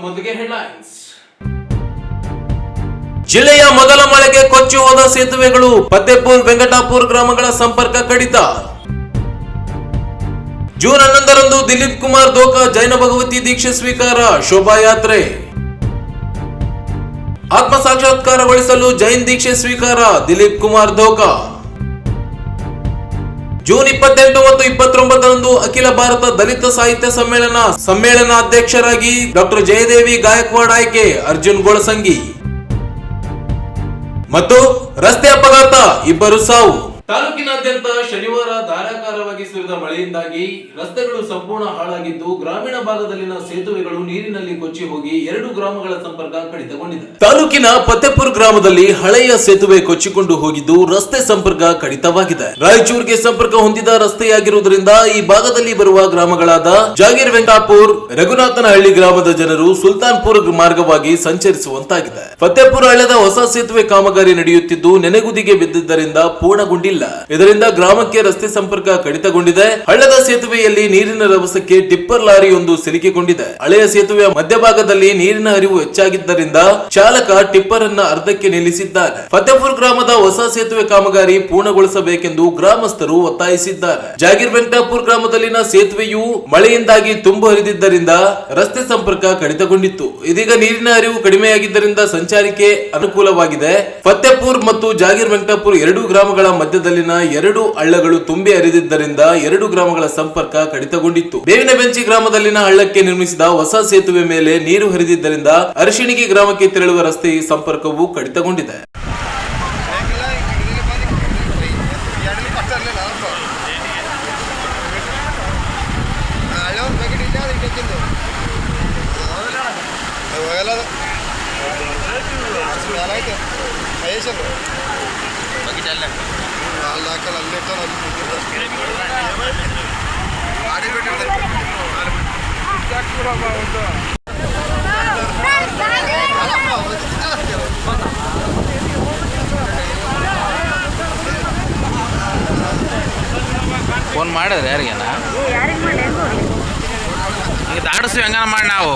ಮೊದಲಿಗೆ ಹೆಡ್ಲೈನ್ಸ್. ಜಿಲ್ಲೆಯ ಮೊದಲ ಮಳೆಗೆ ಕೊಚ್ಚಿ ಹೋದ ಸೇತುವೆಗಳು, ಫತ್ತೇಪುರ್ ವೆಂಕಟಾಪುರ ಗ್ರಾಮಗಳ ಸಂಪರ್ಕ ಕಡಿತ. ಜೂನ್ 11ರಂದು ದಿಲೀಪ್ ಕುಮಾರ್ ದೋಖಾ ಜೈನ ಭಗವತಿ ದೀಕ್ಷೆ ಸ್ವೀಕಾರ, ಶೋಭಾಯಾತ್ರೆ. ಆತ್ಮ ಸಾಕ್ಷಾತ್ಕಾರಗೊಳಿಸಲು ಜೈನ್ ದೀಕ್ಷೆ ಸ್ವೀಕಾರ, ದಿಲೀಪ್ ಕುಮಾರ್ ದೋಖಾ. ಜೂನ್ 28 ಮತ್ತು 29ರಂದು ಅಖಿಲ ಭಾರತ ದಲಿತ ಸಾಹಿತ್ಯ ಸಮ್ಮೇಳನಾಧ್ಯಕ್ಷರಾಗಿ ಡಾಕ್ಟರ್ ಜಯದೇವಿ ಗಾಯಕ್ವಾಡ್ ಆಯ್ಕೆ, ಅರ್ಜುನ್ ಗೊಳಸಂಗಿ. ಮತ್ತು ರಸ್ತೆ ಅಪಘಾತ, 2 ಸಾವು. ತಾಲೂಕಿನಾದ್ಯಂತ ಶನಿವಾರ ಧಾರಾಕಾರವಾಗಿ ಸುರಿದ ಮಳೆಯಿಂದಾಗಿ ರಸ್ತೆಗಳು ಸಂಪೂರ್ಣ ಹಾಳಾಗಿದ್ದು, ಗ್ರಾಮೀಣ ಭಾಗದಲ್ಲಿನ ಸೇತುವೆಗಳು ನೀರಿನಲ್ಲಿ ಕೊಚ್ಚಿ ಹೋಗಿ 2 ಗ್ರಾಮಗಳ ಸಂಪರ್ಕ ಕಡಿತಗೊಂಡಿದೆ. ತಾಲೂಕಿನ ಫತ್ತೇಪುರ್ ಗ್ರಾಮದಲ್ಲಿ ಹಳೆಯ ಸೇತುವೆ ಕೊಚ್ಚಿಕೊಂಡು ಹೋಗಿದ್ದು, ರಸ್ತೆ ಸಂಪರ್ಕ ಕಡಿತವಾಗಿದೆ. ರಾಯಚೂರಿಗೆ ಸಂಪರ್ಕ ಹೊಂದಿದ ರಸ್ತೆಯಾಗಿರುವುದರಿಂದ ಈ ಭಾಗದಲ್ಲಿ ಬರುವ ಗ್ರಾಮಗಳಾದ ಜಾಗೀರ್ ವೆಂಕಟಾಪುರ್, ರಘುನಾಥನಹಳ್ಳಿ ಗ್ರಾಮದ ಜನರು ಸುಲ್ತಾನ್ಪುರ್ ಮಾರ್ಗವಾಗಿ ಸಂಚರಿಸುವಂತಾಗಿದೆ. ಫತ್ತೇಪುರ ಹಳ್ಳದ ಹೊಸ ಸೇತುವೆ ಕಾಮಗಾರಿ ನಡೆಯುತ್ತಿದ್ದು, ನೆನೆಗುದಿಗೆ ಬಿದ್ದಿದ್ದರಿಂದ ಪೂರ್ಣಗೊಂಡಿಲ್ಲ. ಇದರಿಂದ ಗ್ರಾಮಕ್ಕೆ ರಸ್ತೆ ಸಂಪರ್ಕ ಕಡಿತಗೊಂಡಿದೆ. ಹಳ್ಳದ ಸೇತುವೆಯಲ್ಲಿ ನೀರಿನ ರಭಸಕ್ಕೆ ಟಿಪ್ಪರ್ ಲಾರಿಯೊಂದು ಸಿಲುಕಿಕೊಂಡಿದೆ. ಹಳೆಯ ಸೇತುವೆಯ ಮಧ್ಯಭಾಗದಲ್ಲಿ ನೀರಿನ ಹರಿವು ಹೆಚ್ಚಾಗಿದ್ದರಿಂದ ಚಾಲಕ ಟಿಪ್ಪರ್ ಅನ್ನ ಅರ್ಧಕ್ಕೆ ನಿಲ್ಲಿಸಿದ್ದಾರೆ. ಫತ್ತೇಪುರ್ ಗ್ರಾಮದ ಹೊಸ ಸೇತುವೆ ಕಾಮಗಾರಿ ಪೂರ್ಣಗೊಳಿಸಬೇಕೆಂದು ಗ್ರಾಮಸ್ಥರು ಒತ್ತಾಯಿಸಿದ್ದಾರೆ. ಜಾಗೀರ್ ವೆಂಕಟಾಪುರ್ ಗ್ರಾಮದಲ್ಲಿನ ಸೇತುವೆಯು ಮಳೆಯಿಂದಾಗಿ ತುಂಬು ಹರಿದಿದ್ದರಿಂದ ರಸ್ತೆ ಸಂಪರ್ಕ ಕಡಿತಗೊಂಡಿತ್ತು. ಇದೀಗ ನೀರಿನ ಹರಿವು ಕಡಿಮೆಯಾಗಿದ್ದರಿಂದ ಸಂಚಾರಕ್ಕೆ ಅನುಕೂಲವಾಗಿದೆ. ಫತ್ತೇಪುರ್ ಮತ್ತು ಜಾಗೀರ್ ವೆಂಕಟಾಪುರ್ 2 ಗ್ರಾಮಗಳ ಮಧ್ಯದಲ್ಲಿನ 2 ಹಳ್ಳಗಳು ತುಂಬಿ ಹರಿದಿದ್ದರಿಂದ 2 ಗ್ರಾಮಗಳ ಸಂಪರ್ಕ ಕಡಿತಗೊಂಡಿತ್ತು. ಬೇವಿನ ಬೆಂಚಿ ಗ್ರಾಮದಲ್ಲಿನ ಹಳ್ಳಕ್ಕೆ ನಿರ್ಮಿಸಿದ ಹೊಸ ಸೇತುವೆ ಮೇಲೆ ನೀರು ಹರಿದಿದ್ದರಿಂದ ಅರಶಿಣಿಗೆ ಗ್ರಾಮಕ್ಕೆ ತೆರಳುವ ರಸ್ತೆ ಸಂಪರ್ಕವೂ ಕಡಿತಗೊಂಡಿದೆ. ಫೋನ್ ಮಾಡಿದ್ರೆ ಯಾರಿಗೇನ ಈಗ ದಾಡಿಸ್ತೀವಿ ಹಂಗಾನ ಮಾಡಿ ನಾವು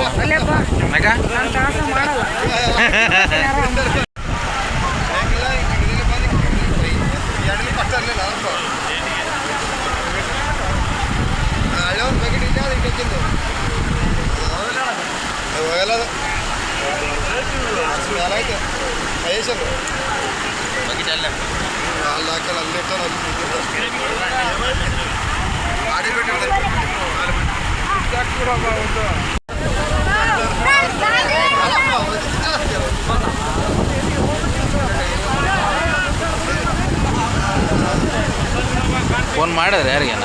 ಫೋನ್ ಮಾಡಿದ್ರೆ ಯಾರಿಗೇನ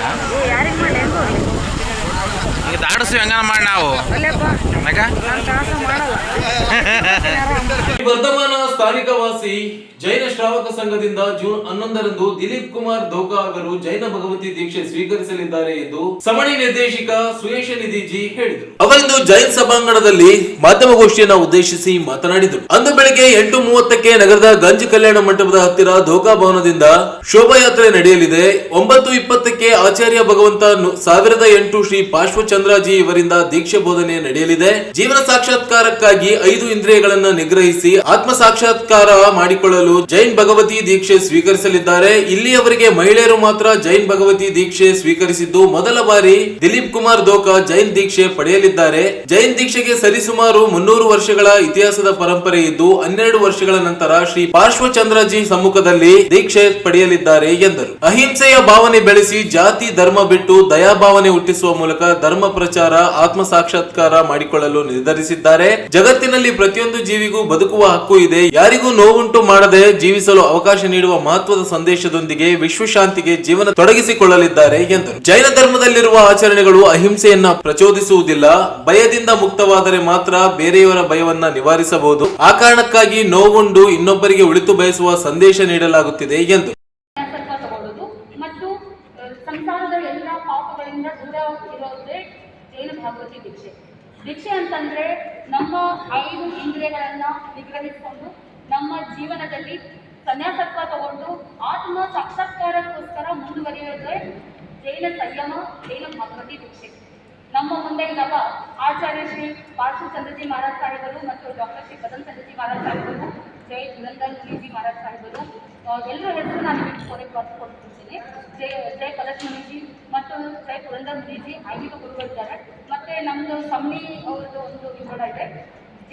ಈಗ ದಾಡಿಸ್ತೀವಿ ಹಂಗಾನ ಮಾಡಿ ನಾವು ವರ್ಧಮಾನ ಸ್ಥಾನಿಕವಾಸಿ ಜೈನ ಶ್ರಾವಕ ಸಂಘದಿಂದ ಜೂನ್ 11ರಂದು ದಿಲೀಪ್ ಕುಮಾರ್ ದೋಖಾ ಅವರು ಜೈನ ಭಗವತಿ ದೀಕ್ಷೆ ಸ್ವೀಕರಿಸಲಿದ್ದಾರೆ ಎಂದು ಸಮಣಿ ನಿರ್ದೇಶಕ ಸುಯೇಶ ನಿಧಿ ಜಿ ಹೇಳಿದರು. ಅವರಿಂದು ಜೈನ್ ಸಭಾಂಗಣದಲ್ಲಿ ಮಾಧ್ಯಮಗೋಷ್ಠಿಯನ್ನು ಉದ್ದೇಶಿಸಿ ಮಾತನಾಡಿದರು. ಅಂದು ಬೆಳಗ್ಗೆ 8:30ಕ್ಕೆ ನಗರದ ಗಂಜ್ ಕಲ್ಯಾಣ ಮಂಟಪದ ಹತ್ತಿರ ದೋಖಾ ಭವನದಿಂದ ಶೋಭಾಯಾತ್ರೆ ನಡೆಯಲಿದೆ. 9:20ಕ್ಕೆ ಆಚಾರ್ಯ ಭಗವಂತ 1008 ಶ್ರೀ ಪಾರ್ಶ್ವಚಂದ್ರಜಿ ಇವರಿಂದ ದೀಕ್ಷೆ ಬೋಧನೆ ನಡೆಯಲಿದೆ. ಜೀವನ ಸಾಕ್ಷಾತ್ಕಾರಕ್ಕಾಗಿ 5 ಇಂದ್ರಿಯಗಳನ್ನು ನಿಗ್ರಹಿಸಿ ಆತ್ಮ ಸಾಕ್ಷಾತ್ಕಾರ ಮಾಡಿಕೊಳ್ಳಲು ಜೈನ್ ಭಗವತಿ ದೀಕ್ಷೆ ಸ್ವೀಕರಿಸಲಿದ್ದಾರೆ. ಇಲ್ಲಿಯವರೆಗೆ ಮಹಿಳೆಯರು ಮಾತ್ರ ಜೈನ್ ಭಗವತಿ ದೀಕ್ಷೆ ಸ್ವೀಕರಿಸಿದ್ದು, ಮೊದಲ ಬಾರಿ ದಿಲೀಪ್ ಕುಮಾರ್ ದೋಖಾ ಜೈನ್ ದೀಕ್ಷೆ ಪಡೆಯಲಿದ್ದಾರೆ. ಜೈನ್ ದೀಕ್ಷೆಗೆ ಸರಿಸುಮಾರು 300 ವರ್ಷಗಳ ಇತಿಹಾಸದ ಪರಂಪರೆ ಇದ್ದು, 12 ವರ್ಷಗಳ ನಂತರ ಶ್ರೀ ಪಾರ್ಶ್ವಚಂದ್ರಜಿ ಸಮ್ಮುಖದಲ್ಲಿ ದೀಕ್ಷೆ ಪಡೆಯಲಿದ್ದಾರೆ ಎಂದರು. ಅಹಿಂಸೆಯ ಭಾವನೆ ಬೆಳೆಸಿ ಜಾತಿ ಧರ್ಮ ಬಿಟ್ಟು ದಯಾಭಾವನೆ ಹುಟ್ಟಿಸುವ ಮೂಲಕ ಧರ್ಮ ಪ್ರಚಾರ, ಆತ್ಮ ಸಾಕ್ಷಾತ್ಕಾರ ಮಾಡಿಕೊಳ್ಳಲು ನಿರ್ಧರಿಸಿದ್ದಾರೆ. ಜಗತ್ತಿನಲ್ಲಿ ಪ್ರತಿಯೊಂದು ಜೀವಿಗೂ ಬದುಕುವ ಹಕ್ಕು ಇದೆ. ಯಾರಿಗೂ ನೋವುಂಟು ಮಾಡದೆ ಜೀವಿಸಲು ಅವಕಾಶ ನೀಡುವ ಮಹತ್ವದ ಸಂದೇಶದೊಂದಿಗೆ ವಿಶ್ವಶಾಂತಿಗೆ ಜೀವನ ತೊಡಗಿಸಿಕೊಳ್ಳಲಿದ್ದಾರೆ ಎಂದರು. ಜೈನ ಧರ್ಮದಲ್ಲಿರುವ ಆಚರಣೆಗಳು ಅಹಿಂಸೆಯನ್ನ ಪ್ರಚೋದಿಸುವುದಿಲ್ಲ. ಭಯದಿಂದ ಮುಕ್ತವಾದರೆ ಮಾತ್ರ ಬೇರೆಯವರ ಭಯವನ್ನ ನಿವಾರಿಸಬಹುದು. ಆ ಕಾರಣಕ್ಕಾಗಿ ನೋವುಂಡು ಇನ್ನೊಬ್ಬರಿಗೆ ಉಳಿತು ಬಯಸುವ ಸಂದೇಶ ನೀಡಲಾಗುತ್ತಿದೆ ಎಂದು. ಮತ್ತು ಸಂಸಾರದ ಎಲ್ಲ ಪಾಪಗಳಿಂದ ದೂರ ಇರೋದೇ ಜೈನ ಭಾಗವತಿ ದೀಕ್ಷೆ. ದೀಕ್ಷೆ ಅಂತಂದ್ರೆ ನಮ್ಮ 5 ಇಂದ್ರಿಯಗಳನ್ನ ನಿಗ್ರಹಿಸಿಕೊಂಡು ನಮ್ಮ ಜೀವನದಲ್ಲಿ ಸನ್ಯಾಸತ್ವ ತಗೊಂಡು ಆತ್ಮ ಸಾಕ್ಷಾತ್ಕಾರಕ್ಕೋಸ್ಕರ ಮುಂದುವರಿಯೋದೇ ಜೈನ ಸಂಯಮ, ಜೈನ ಭಾಗವತಿ ದೀಕ್ಷೆ. ನಮ್ಮ ಮುಂದೆ ಇವಾಗ ಆಚಾರ್ಯ ಶ್ರೀ ಪಾರ್ಶ್ವ ಚಂದ್ರಜಿ ಮಹಾರಾಜ್ ಸಾಹೇಬರು ಮತ್ತು ಡಾಕ್ಟರ್ ಶ್ರೀ ಪದಂ ಚಂದ್ರಜಿ ಮಹಾರಾಜ್ ಸಾಹೇಬರು, ಜೈ ಪುರಂದರ್ ಮುನಿಜಿ ಮಹಾರಾಜ್ ಸಾಹೇಬರು, ಎಲ್ಲರ ಹೆಸರು ನಾನು ನಿಮಗೆ ಕೊನೆಗೆ ಬರ್ಕೊಡ್ತಿದ್ದೀನಿ. ಜೈ ಪದಶ್ಮನಿಜಿ ಮತ್ತು ಜೈ ಪುರಂದರ್ ಮುನಿಜಿ ಐದು ಗುರುಗಳಿದ್ದಾರೆ. ಮತ್ತು ನಮ್ಮದು ಸಮಣಿ ಅವ್ರದ್ದು ಒಂದು ವಿಭಾಗ ಇದೆ,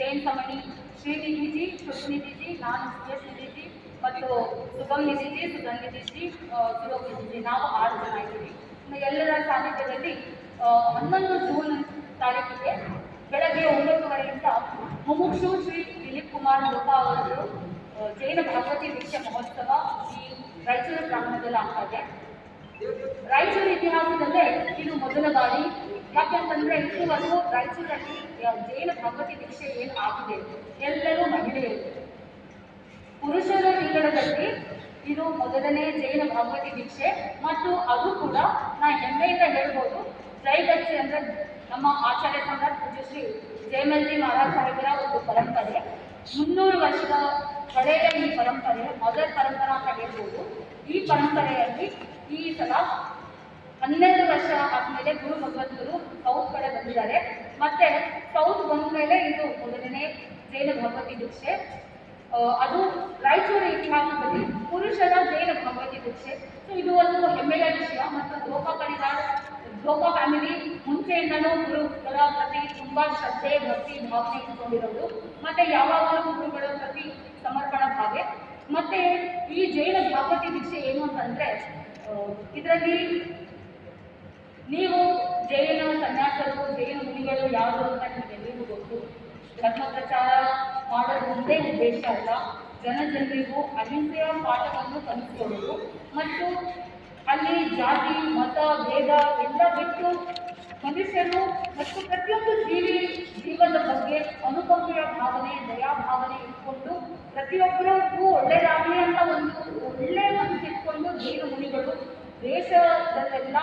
ಜೈನ್ ಸಮಣಿ, ಶ್ರೀನಿಧಿಜಿ, ಶುಭನಿಧಿಜಿ, ನಾನು ಸುಯೇಶ್ ನಿಧಿಜಿ ಮತ್ತು ಸುಗಮ್ ನಿಧಿಜಿ, ಸುಗನ್ ನಿಧಿಜಿ, ಸುಲೋಕ್ ನಿಧಿಜಿ, ನಾವು 6 ಜನ ಇದ್ದೀವಿ. ಎಲ್ಲರ ಸಾನ್ನಿಧ್ಯದಲ್ಲಿ 11 ಜೂನ್ ತಾರೀಕಿಗೆ ಬೆಳಗ್ಗೆ 9:30ರಿಂದ ಮುಮುಕ್ಷು ಶ್ರೀ ದಿಲೀಪ್ ಕುಮಾರ್ ಲೋಕ ಅವರದ್ದು ಜೈನ ಭಾಗವತಿ ದೀಕ್ಷೆ ಮಹೋತ್ಸವ ಈ ರಾಯಚೂರು ಗ್ರಾಮದಲ್ಲಿ ಆಗ್ತಾ ಇದೆ. ರಾಯಚೂರು ಇತಿಹಾಸದಲ್ಲೇ ಇದು ಮೊದಲ ಬಾರಿ. ಯಾಕೆಂತಂದ್ರೆ ಇದುವರೆಗೂ ರಾಯಚೂರಲ್ಲಿ ಜೈನ ಭಾಗವತಿ ದೀಕ್ಷೆ ಏನು ಆಗಿದೆ ಎಲ್ಲರೂ ಮಹಿಳೆಯರು. ಪುರುಷರ ಲಿಂಗದಲ್ಲಿ ಇದು ಮೊದಲನೇ ಜೈನ ಭಾಗವತಿ ದೀಕ್ಷೆ ಮತ್ತು ಅದು ಕೂಡ ನಾ ಹೆಮ್ಮೆಯಿಂದ ಹೇಳ್ಬೋದು. ಜೈಗಚ್ಚೆ ಅಂದರೆ ನಮ್ಮ ಆಚಾರ್ಯ ಸಂಘ ಪೂಜ್ಯಶ್ರೀ ಜಯಮಲ್ಜಿ ಮಹಾರಾಜ್ ಸಾಹೇಬರ ಒಂದು ಪರಂಪರೆ, 300 ವರ್ಷದ ಹಳೆಯ ಈ ಪರಂಪರೆ ಮೊದಲ ಪರಂಪರೆ ಅಂತ ಹೇಳ್ಬೋದು. ಈ ಪರಂಪರೆಯಲ್ಲಿ ಈ ಸಲ 12 ವರ್ಷ ಆದಮೇಲೆ ಗುರು ಭಗವಂತರು ಸೌತ್ ಕಡೆ ಬಂದಿದ್ದಾರೆ. ಮತ್ತೆ ಸೌತ್ ಬಂದ ಮೇಲೆ ಇದು ಮೊದಲನೇ ಜೈನ ಭಗವತಿ ದೀಕ್ಷೆ. ಅದು ರಾಯಚೂರು ಇತಿಹಾಸದಲ್ಲಿ ಪುರುಷರ ಜೈನ ಭಗವತಿ ದೀಕ್ಷೆ. ಸೊ ಇದು ಒಂದು ಹೆಮ್ಮೆಯ ವಿಷಯ. ಮತ್ತು ಧೋಕಾ ಪರಿವಾರ, ಧೋಕಾ ಫ್ಯಾಮಿಲಿ ಮುಂಚೆಯಿಂದಲೂ ಗುರುಗಳ ಪ್ರತಿ ತುಂಬ ಶ್ರದ್ಧೆ, ಭಕ್ತಿ, ಭಾವನೆ ಇಟ್ಕೊಂಡಿರೋದು. ಮತ್ತೆ ಯಾವಾಗಲೂ ಗುರುಗಳ ಪ್ರತಿ ಸಮರ್ಪಣಾ ಭಾವೆ. ಮತ್ತೆ ಈ ಜೈನ ಭಾಗವತಿ ದೀಕ್ಷೆ ಏನು ಅಂತಂದ್ರೆ, ಇದರಲ್ಲಿ ನೀವು ಜೈನ ಸನ್ಯಾಸರು, ಜೈನ ಮುನಿಗಳು ಯಾರು ಅಂತ ನಿಮಗೆಲ್ಲರಿಗೂ ಗೊತ್ತು. ಧರ್ಮ ಪ್ರಚಾರ ಮಾಡೋದು ಒಂದೇ ಉದ್ದೇಶ ಅಲ್ಲ, ಜನರಿಗೂ ಅಹಿಂಸೆಯ ಪಾಠವನ್ನು ಕಲಿಸಿಕೊಡೋದು ಮತ್ತು ಅಲ್ಲಿ ಜಾತಿ, ಮತ, ಭೇದ ಎಲ್ಲ ಬಿಟ್ಟು ಮನುಷ್ಯರು ಮತ್ತು ಪ್ರತಿಯೊಂದು ಜೀವನದ ಬಗ್ಗೆ ಅನುಕಂಪೆಯ ಭಾವನೆ, ದಯಾ ಭಾವನೆ ಇಟ್ಕೊಂಡು ಪ್ರತಿಯೊಬ್ಬರಿಗೂ ಒಳ್ಳೆಯದಾಗಲಿ ಅಂತ ಒಳ್ಳೆಯ ಮನಸ್ಸು ಇಟ್ಕೊಂಡು ಜೈನ ಮುನಿಗಳು ದೇಶದಲ್ಲೆಲ್ಲ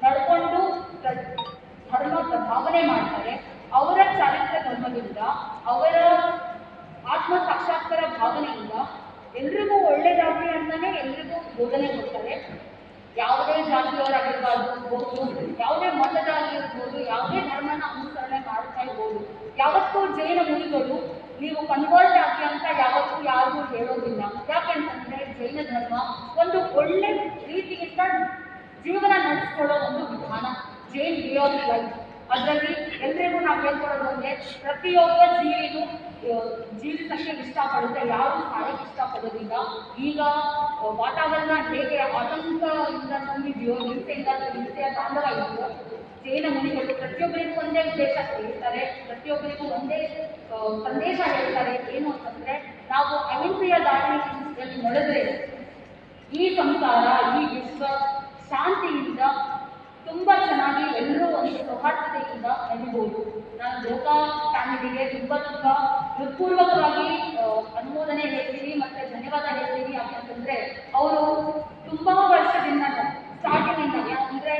ನಡ್ಕೊಂಡು ಧರ್ಮ ಭಾವನೆ ಮಾಡ್ತಾರೆ. ಅವರ ಚಾರಿತ್ರ್ಯ ಧರ್ಮದಿಂದ, ಅವರ ಆತ್ಮ ಸಾಕ್ಷಾತ್ಕಾರ ಭಾವನೆಯಿಂದ ಎಲ್ರಿಗೂ ಒಳ್ಳೆಯದಾಗಲಿ ಅಂತಾನೆ ಎಲ್ರಿಗೂ ಬೋಧನೆ ಕೊಡ್ತಾರೆ. ಯಾವುದೇ ಜಾತಿಯವರಾಗಿರ್ಬೋದು, ಯಾವುದೇ ಮತದಾಗಿರ್ಬೋದು, ಯಾವುದೇ ಧರ್ಮನ ಅನುಸರಣೆ ಮಾಡ್ತಾ ಇರ್ಬೋದು. ಯಾವತ್ತೂ ಜೈನ ಮುನಿಗಳು ನೀವು ಕನ್ವರ್ಟ್ ಆಗಿ ಅಂತ ಯಾವತ್ತೂ ಯಾರಿಗೂ ಹೇಳೋದಿಲ್ಲ. ಯಾಕೆಂತಂದ್ರೆ ಜೈನ ಧರ್ಮ ಒಂದು ಒಳ್ಳೆ ರೀತಿಯಿಂದ ಜೀವನ ನಡೆಸ್ಕೊಳ್ಳೋ ಒಂದು ವಿಧಾನ, ಜೈನ್ ವೇ ಆಫ್ ಲೈಫ್. ಅದರಲ್ಲಿ ಎಲ್ರಿಗೂ ನಾವು ಹೇಳ್ಕೊಡೋದು ಅಂದರೆ ಪ್ರತಿಯೊಬ್ಬ ಜೀವಿಸಕ್ಕೆ ಇಷ್ಟಪಡುತ್ತೆ, ಯಾರು ಸಾಯಕ್ಕೆ ಇಷ್ಟಪಡೋದಿಲ್ಲ. ಈಗ ವಾತಾವರಣ ಹೇಗೆ ಆತಂಕದಿಂದ ತುಂಬಿದೆಯೋ, ಹಿಂಸೆಯ ತಾಂಡವ ಇದೆಯೋ, ಜೈನ ಮುನಿಗಳು ಪ್ರತಿಯೊಬ್ಬರಿಗೂ ಒಂದೇ ಉದ್ದೇಶ ಹೇಳ್ತಾರೆ, ಪ್ರತಿಯೊಬ್ಬರಿಗೂ ಒಂದೇ ಸಂದೇಶ ಹೇಳ್ತಾರೆ. ಏನು ಅಂತಂದರೆ, ನಾವು ಅಹಿಂಸೆಯ ದಾರಿಯಲ್ಲಿ ನಡೆದರೆ ಈ ಸಂಸಾರ, ಈ ವಿಶ್ವ ಶಾಂತಿಯಿಂದ ತುಂಬ ಚೆನ್ನಾಗಿ ಎಲ್ಲರೂ ಒಂದು ಸೌಹಾರ್ದತೆಯಿಂದ ನಡಿಬೋದು. ನಾನು ಧೋಕಾ ಫ್ಯಾಮಿಲಿಗೆ ತುಂಬ ಹೃತ್ಪೂರ್ವಕವಾಗಿ ಅನುಮೋದನೆ ಹೇಳ್ತೀನಿ ಮತ್ತು ಧನ್ಯವಾದ ಹೇಳ್ತೀನಿ. ಯಾಕೆಂತಂದರೆ ಅವರು ತುಂಬ ವರ್ಷದಿಂದ ಸ್ಟಾರ್ಟಿಂಗಿಂದ, ಅಂದರೆ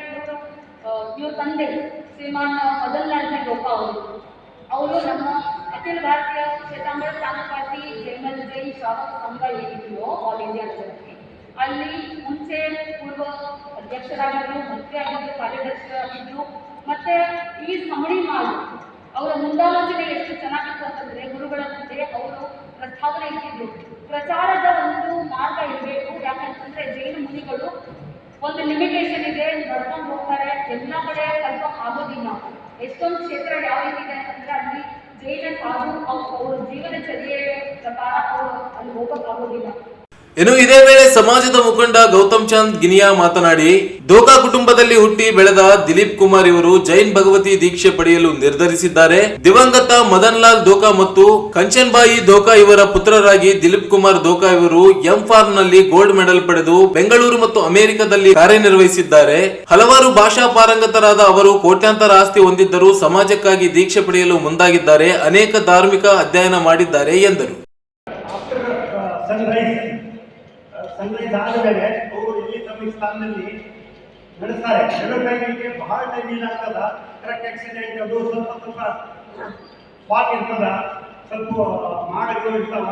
ಇವ್ರ ತಂದೆ ಶ್ರೀಮಾನ್ ಮದನ್ಲಾಲ್ ಧೋಕಾ ಅವರು ನಮ್ಮ ಅಖಿಲ ಭಾರತೀಯ ಶ್ವೇತಾಂಬರ ಸ್ಥಾನಪಾತಿ ಜೈ ಶ್ರಾವಕ ಸಂಘ ಏನಿದೆಯೋ ಆಲ್ ಇಂಡಿಯಾ ಲೆವೆಲ್ಗೆ, ಅಲ್ಲಿ ಮುಂಚೆ ಪೂರ್ವ ಅಧ್ಯಕ್ಷರಾಗಿದ್ದರು, ಮಂತ್ರಿ ಆಗಿದ್ದರು, ಕಾರ್ಯದರ್ಶಿಯಾಗಿದ್ದರು. ಮತ್ತು ಈ ಸಮಣಿ ಮಾಡು ಅವರ ಮುಂದಾಲೋಚನೆ ಎಷ್ಟು ಚೆನ್ನಾಗಿತ್ತು ಅಂತಂದರೆ, ಗುರುಗಳ ಮುಂದೆ ಅವರು ಪ್ರಸ್ತಾವನೆ ಇಟ್ಟಿದ್ರು, ಪ್ರಚಾರದ ಒಂದು ಮಾರ್ಗ ಇರಬೇಕು. ಯಾಕಂತಂದರೆ ಜೈನ ಮುನಿಗಳು ಒಂದು ಲಿಮಿಟೇಷನ್ ಇದೆ, ನಡ್ಕೊಂಡು ಹೋಗ್ತಾರೆ, ಎಲ್ಲ ಕಡೆ ಸ್ವಲ್ಪ ಆಗೋದಿಲ್ಲ. ಎಷ್ಟೊಂದು ಕ್ಷೇತ್ರ ಯಾವ ರೀತಿ ಇದೆ ಅಂತಂದರೆ, ಅಲ್ಲಿ ಜೈನ ಸಾಧು ಅವ್ರ ಜೀವನಚರ್ಯೆ ಪ್ರಕಾರ ಅವರು ಅಲ್ಲಿ ಹೋಗೋಕ್ಕಾಗೋದಿಲ್ಲ. ಇನ್ನು ಇದೇ ವೇಳೆ ಸಮಾಜದ ಮುಖಂಡ ಗೌತಮ್ ಚಂದ್ ಗಿನಿಯಾ ಮಾತನಾಡಿ, ಧೋಕಾ ಕುಟುಂಬದಲ್ಲಿ ಹುಟ್ಟಿ ಬೆಳೆದ ದಿಲೀಪ್ ಕುಮಾರ್ ಇವರು ಜೈನ್ ಭಗವತಿ ದೀಕ್ಷೆ ಪಡೆಯಲು ನಿರ್ಧರಿಸಿದ್ದಾರೆ. ದಿವಂಗತ ಮದನ್ ಲಾಲ್ ಧೋಕಾ ಮತ್ತು ಕಂಚನ್ಬಾಯಿ ಧೋಕಾ ಇವರ ಪುತ್ರರಾಗಿ ದಿಲೀಪ್ ಕುಮಾರ್ ಧೋಕಾ ಇವರು ಎಂಫಾರ್ಮ್ ನಲ್ಲಿ ಗೋಲ್ಡ್ ಮೆಡಲ್ ಪಡೆದು ಬೆಂಗಳೂರು ಮತ್ತು ಅಮೆರಿಕದಲ್ಲಿ ಕಾರ್ಯನಿರ್ವಹಿಸಿದ್ದಾರೆ. ಹಲವಾರು ಭಾಷಾ ಪಾರಂಗತರಾದ ಅವರು ಕೋಟ್ಯಾಂತರ ಆಸ್ತಿ ಹೊಂದಿದ್ದರೂ ಸಮಾಜಕ್ಕಾಗಿ ದೀಕ್ಷೆ ಪಡೆಯಲು ಮುಂದಾಗಿದ್ದಾರೆ. ಅನೇಕ ಧಾರ್ಮಿಕ ಅಧ್ಯಯನ ಮಾಡಿದ್ದಾರೆ ಎಂದರು. ಸನ್ರೈಸ್ ಆದಮೇಲೆ ಅವರು ಇಲ್ಲಿ ತಮ್ಮ ಸ್ಥಾನದಲ್ಲಿ ನಡೆಸ್ತಾರೆ. ನಡೆಸಲಿಕ್ಕೆ ಬಹಳ ಟೈಮ್ ಏನಾಗ್ತದ, ಕರೆಕ್ಟ್ ಆಕ್ಸಿಡೆಂಟ್ ಅದು ಸ್ವಲ್ಪ ಸ್ಪಾಟ್ ಇರ್ತದ, ಸ್ವಲ್ಪ ಮಾಡಗಳು ಇರ್ತಾವ.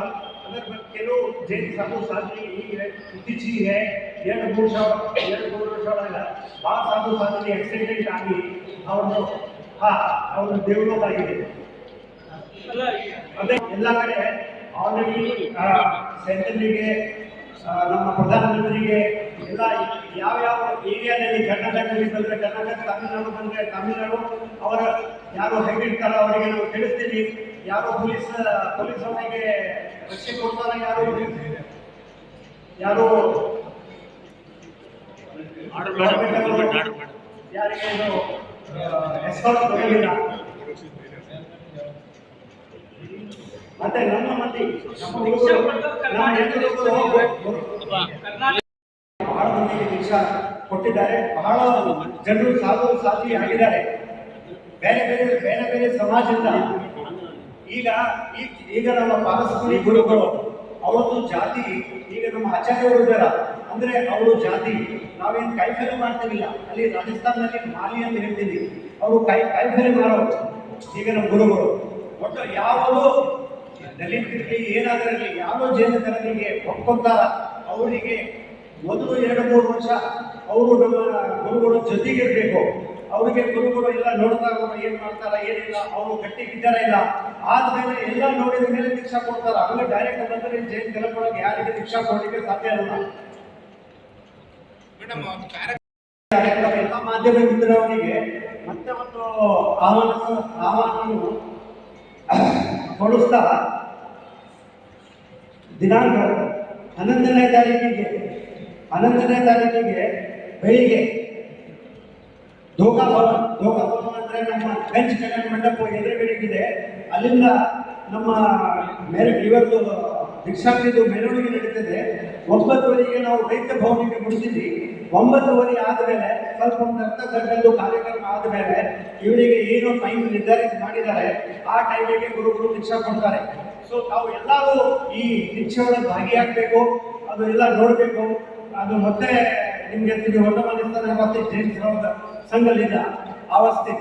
ಅದರ ಬಗ್ಗೆ ಕೆಲವು ಜೈನ್ ಸಾಧು ಸಾಧನೆ ಈಗ ಇತ್ತೀಚೆಗೆ 2-3 ವರ್ಷ ಒಳಗೆ ಭಾಳ ಸಾಧು ಸಾಧನೆ ಆಕ್ಸಿಡೆಂಟ್ ಆಗಿ ಅವ್ರದ್ದು ಅವರು ದೇವಲೋಕ ಆಗಿದೆ. ಅದೇ ಎಲ್ಲ ಕಡೆ ಆಲ್ರೆಡಿ ಸೆಂಟ್ರಲ್ಗೆ ನಮ್ಮ ಪ್ರಧಾನಮಂತ್ರಿಗೆ ಎಲ್ಲ ಯಾವ್ಯಾವ ಏರಿಯಾದಲ್ಲಿ ಕರ್ನಾಟಕದಲ್ಲಿ ಬಂದರೆ ಕರ್ನಾಟಕ, ತಮಿಳುನಾಡು ಬಂದರೆ ತಮಿಳುನಾಡು, ಅವರ ಯಾರು ಹೇಗಿರ್ತಾರೋ ಅವರಿಗೆ ನಾವು ತಿಳಿಸ್ತೀವಿ. ಯಾರು ಪೊಲೀಸ್ ಅವರಿಗೆ ರಕ್ಷೆ ಕೊಡ್ತಾರೆ, ಯಾರು ಯಾರಿಗೆ ಎಸ್ಕಾರ್ಟ್ ಕೊಡಲಿಲ್ಲ. ಮತ್ತೆ ನಮ್ಮ ಮಂದಿ ಬಹಳ ಮಂದಿಗೆ ದೀಕ್ಷಾ ಕೊಟ್ಟಿದ್ದಾರೆ. ಬಹಳ ಜನರು ಸಾಧಿ ಆಗಿದ್ದಾರೆ ಬೇರೆ ಬೇರೆ ಸಮಾಜದಿಂದ. ಈಗ ನಮ್ಮ ಪಾರಸ್ಪರಿ ಗುರುಗಳು ಅವರದ್ದು ಜಾತಿ, ಈಗ ನಮ್ಮ ಆಚಾರ್ಯವರು ಬೇಡ ಅಂದ್ರೆ ಅವರು ಜಾತಿ. ನಾವೇನು ಕೈಫೆಲೆ ಮಾಡ್ತೀವಿಲ್ಲ, ಅಲ್ಲಿ ರಾಜಸ್ಥಾನದಲ್ಲಿ ಮಾಲಿ ಅಂತ ಹೇಳ್ತೀವಿ, ಅವರು ಕೈಫೆಲೆ ಮಾಡೋರು. ಈಗ ನಮ್ಮ ಗುರುಗಳು ಒಟ್ಟು ಯಾವುದು ದಲಿತರಿಗೆ ಏನಾದರಲ್ಲಿ ಯಾವ ಜೈನರಿಗೆ ಒಪ್ಕೊಂತಾರ ಅವರಿಗೆ ಮೊದಲು 2-3 ವರ್ಷ ಅವರು ನಮ್ಮ ಗುರುಗಳು ಜೊತೆಗಿರ್ಬೇಕು. ಅವರಿಗೆ ಗುರುಗಳು ಎಲ್ಲ ನೋಡ್ತಾರೆ, ಏನ್ ಮಾಡ್ತಾರ ಏನಿಲ್ಲ, ಅವರು ಗಟ್ಟಿಗಿದ್ದಾರ ಇಲ್ಲ. ಆದ್ಮೇಲೆ ಎಲ್ಲ ನೋಡಿದ ಮೇಲೆ ದೀಕ್ಷಾ ಕೊಡ್ತಾರ. ಹಂಗೆ ಡೈರೆಕ್ಟ್ ಬಂದರೆ ಜೈನ ಕಲ್ಪೊಳಗೆ ಯಾರಿಗೆ ದೀಕ್ಷಾ ಕೊಡಲಿಕ್ಕೆ ಸಾಧ್ಯ ಇಲ್ಲ. ಎಲ್ಲ ಮಾಧ್ಯಮ ಮಿತ್ರವರಿಗೆ ಮತ್ತೆ ಒಂದು ಆಹ್ವಾನವನ್ನು ಕೊಡಿಸ್ತಾ ದಿನಾಂಕ 11ನೇ ತಾರೀಕಿಗೆ ಬೆಳಿಗ್ಗೆ ಧೋಕಾ ಭವನ ಅಂದ್ರೆ ನಮ್ಮ ಗಂಜ್ ಕಲ್ಯಾಣ ಮಂಟಪ ಎದುರುಗಡೆಗಿದೆ. ಅಲ್ಲಿಂದ ನಮ್ಮ ಇವತ್ತು ದೀಕ್ಷಾಂತಿದು ಮೆರವಣಿಗೆ ನಡೀತದೆ. 9 ನಾವು ರೈತ ಭವನಿಗೆ ಮುಗಿಸಿದ್ವಿ. 9 ಆದಮೇಲೆ ಸ್ವಲ್ಪ ಒಂದು ಅರ್ಧಗಂಟೆದು ಕಾರ್ಯಕ್ರಮ ಆದಮೇಲೆ ಇವರಿಗೆ ಏನು ಟೈಮ್ ನಿರ್ಧಾರಿತ ಮಾಡಿದ್ದಾರೆ ಆ ಟೈಮಿಗೆ ಗುರುಗಳು ದೀಕ್ಷಾ ಕೊಡ್ತಾರೆ. ಸೊ ನಾವು ಎಲ್ಲರೂ ಈ ದೀಕ್ಷೆಯೊಳಗೆ ಭಾಗಿಯಾಗಬೇಕು, ಅದು ಎಲ್ಲ ನೋಡಬೇಕು. ಅದು ಮತ್ತೆ ನಿಮಗೆ ಹೊಸ ಮನಸ್ತಾನ ಮತ್ತೆ ಜೈನ ಸಂಘದಿಂದ ಅವಸ್ಥೆ.